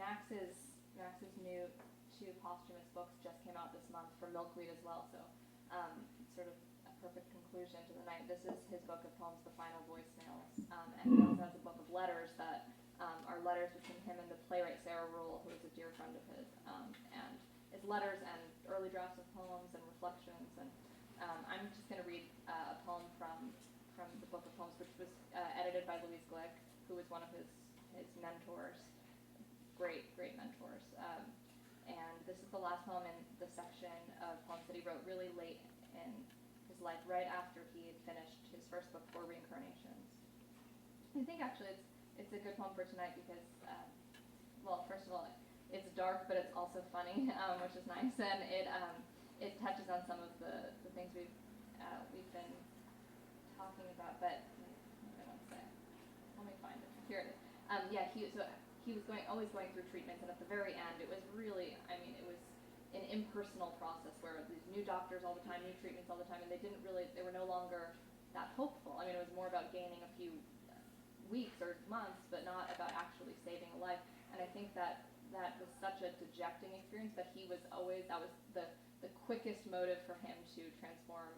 Max's new 2 posthumous books just came out this month for Milkweed as well. So sort of perfect conclusion to the night. This is his book of poems, The Final Voicemails, and he also has a book of letters that are letters between him and the playwright Sarah Rule, who is a dear friend of his, and it's letters and early drafts of poems and reflections. And I'm just going to read a poem from the book of poems, which was edited by Louise Glick, who was one of his mentors, great mentors. And this is the last poem in the section of poems that he wrote really late in his life, right after he had finished his first book, For Reincarnations. I think actually it's a good poem for tonight because, well, first of all, it's dark, but it's also funny, which is nice, and it touches on some of the things we've been talking about. But I don't say. Let me find it. Here it is. He was always going through treatments, and at the very end, it was really, it was an impersonal process where these new doctors all the time, new treatments all the time, and they were no longer that hopeful. It was more about gaining a few weeks or months, but not about actually saving a life. And I think that was such a dejecting experience that that was the quickest motive for him to transform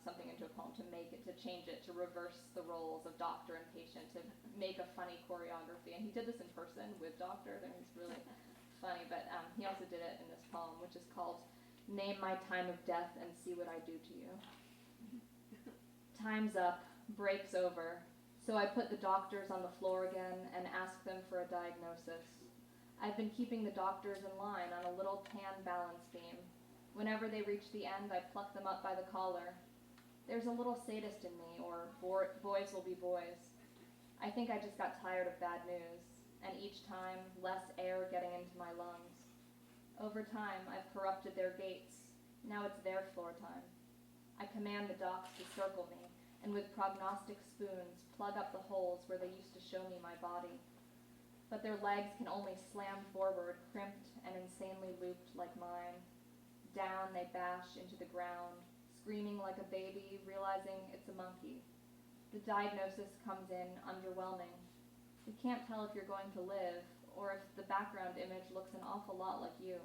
something into a poem, to change it, to reverse the roles of doctor and patient, to make a funny choreography. And he did this in person with doctors, and it was really funny. But he also did it in this poem, which is called Name My Time of Death and See What I Do to You. Time's up, break's over, so I put the doctors on the floor again and ask them for a diagnosis. I've been keeping the doctors in line on a little tan balance beam. Whenever they reach the end, I pluck them up by the collar. There's a little sadist in me, or boys will be boys. I think I just got tired of bad news, and each time, less air getting into my lungs. Over time, I've corrupted their gates. Now it's their floor time. I command the docs to circle me, and with prognostic spoons, plug up the holes where they used to show me my body. But their legs can only slam forward, crimped and insanely looped like mine. Down they bash into the ground, screaming like a baby, realizing it's a monkey. The diagnosis comes in underwhelming. You can't tell if you're going to live, or if the background image looks an awful lot like you.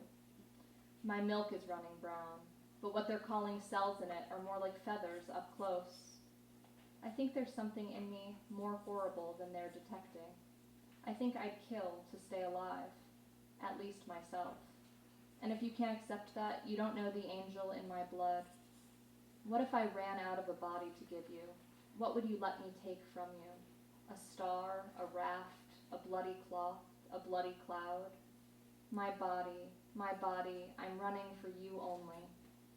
My milk is running brown, but what they're calling cells in it are more like feathers up close. I think there's something in me more horrible than they're detecting. I think I'd kill to stay alive, at least myself. And if you can't accept that, you don't know the angel in my blood. What if I ran out of a body to give you? What would you let me take from you? A star, a raft, a bloody cloth, a bloody cloud? My body, I'm running for you only,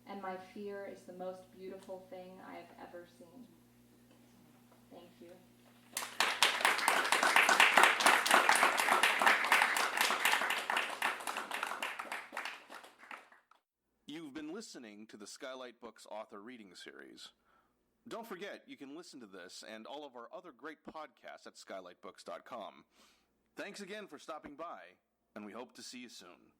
and my fear is the most beautiful thing I have ever seen. Thank you. You've been listening to the Skylight Books author reading series. Don't forget, you can listen to this and all of our other great podcasts at skylightbooks.com. Thanks again for stopping by, and we hope to see you soon.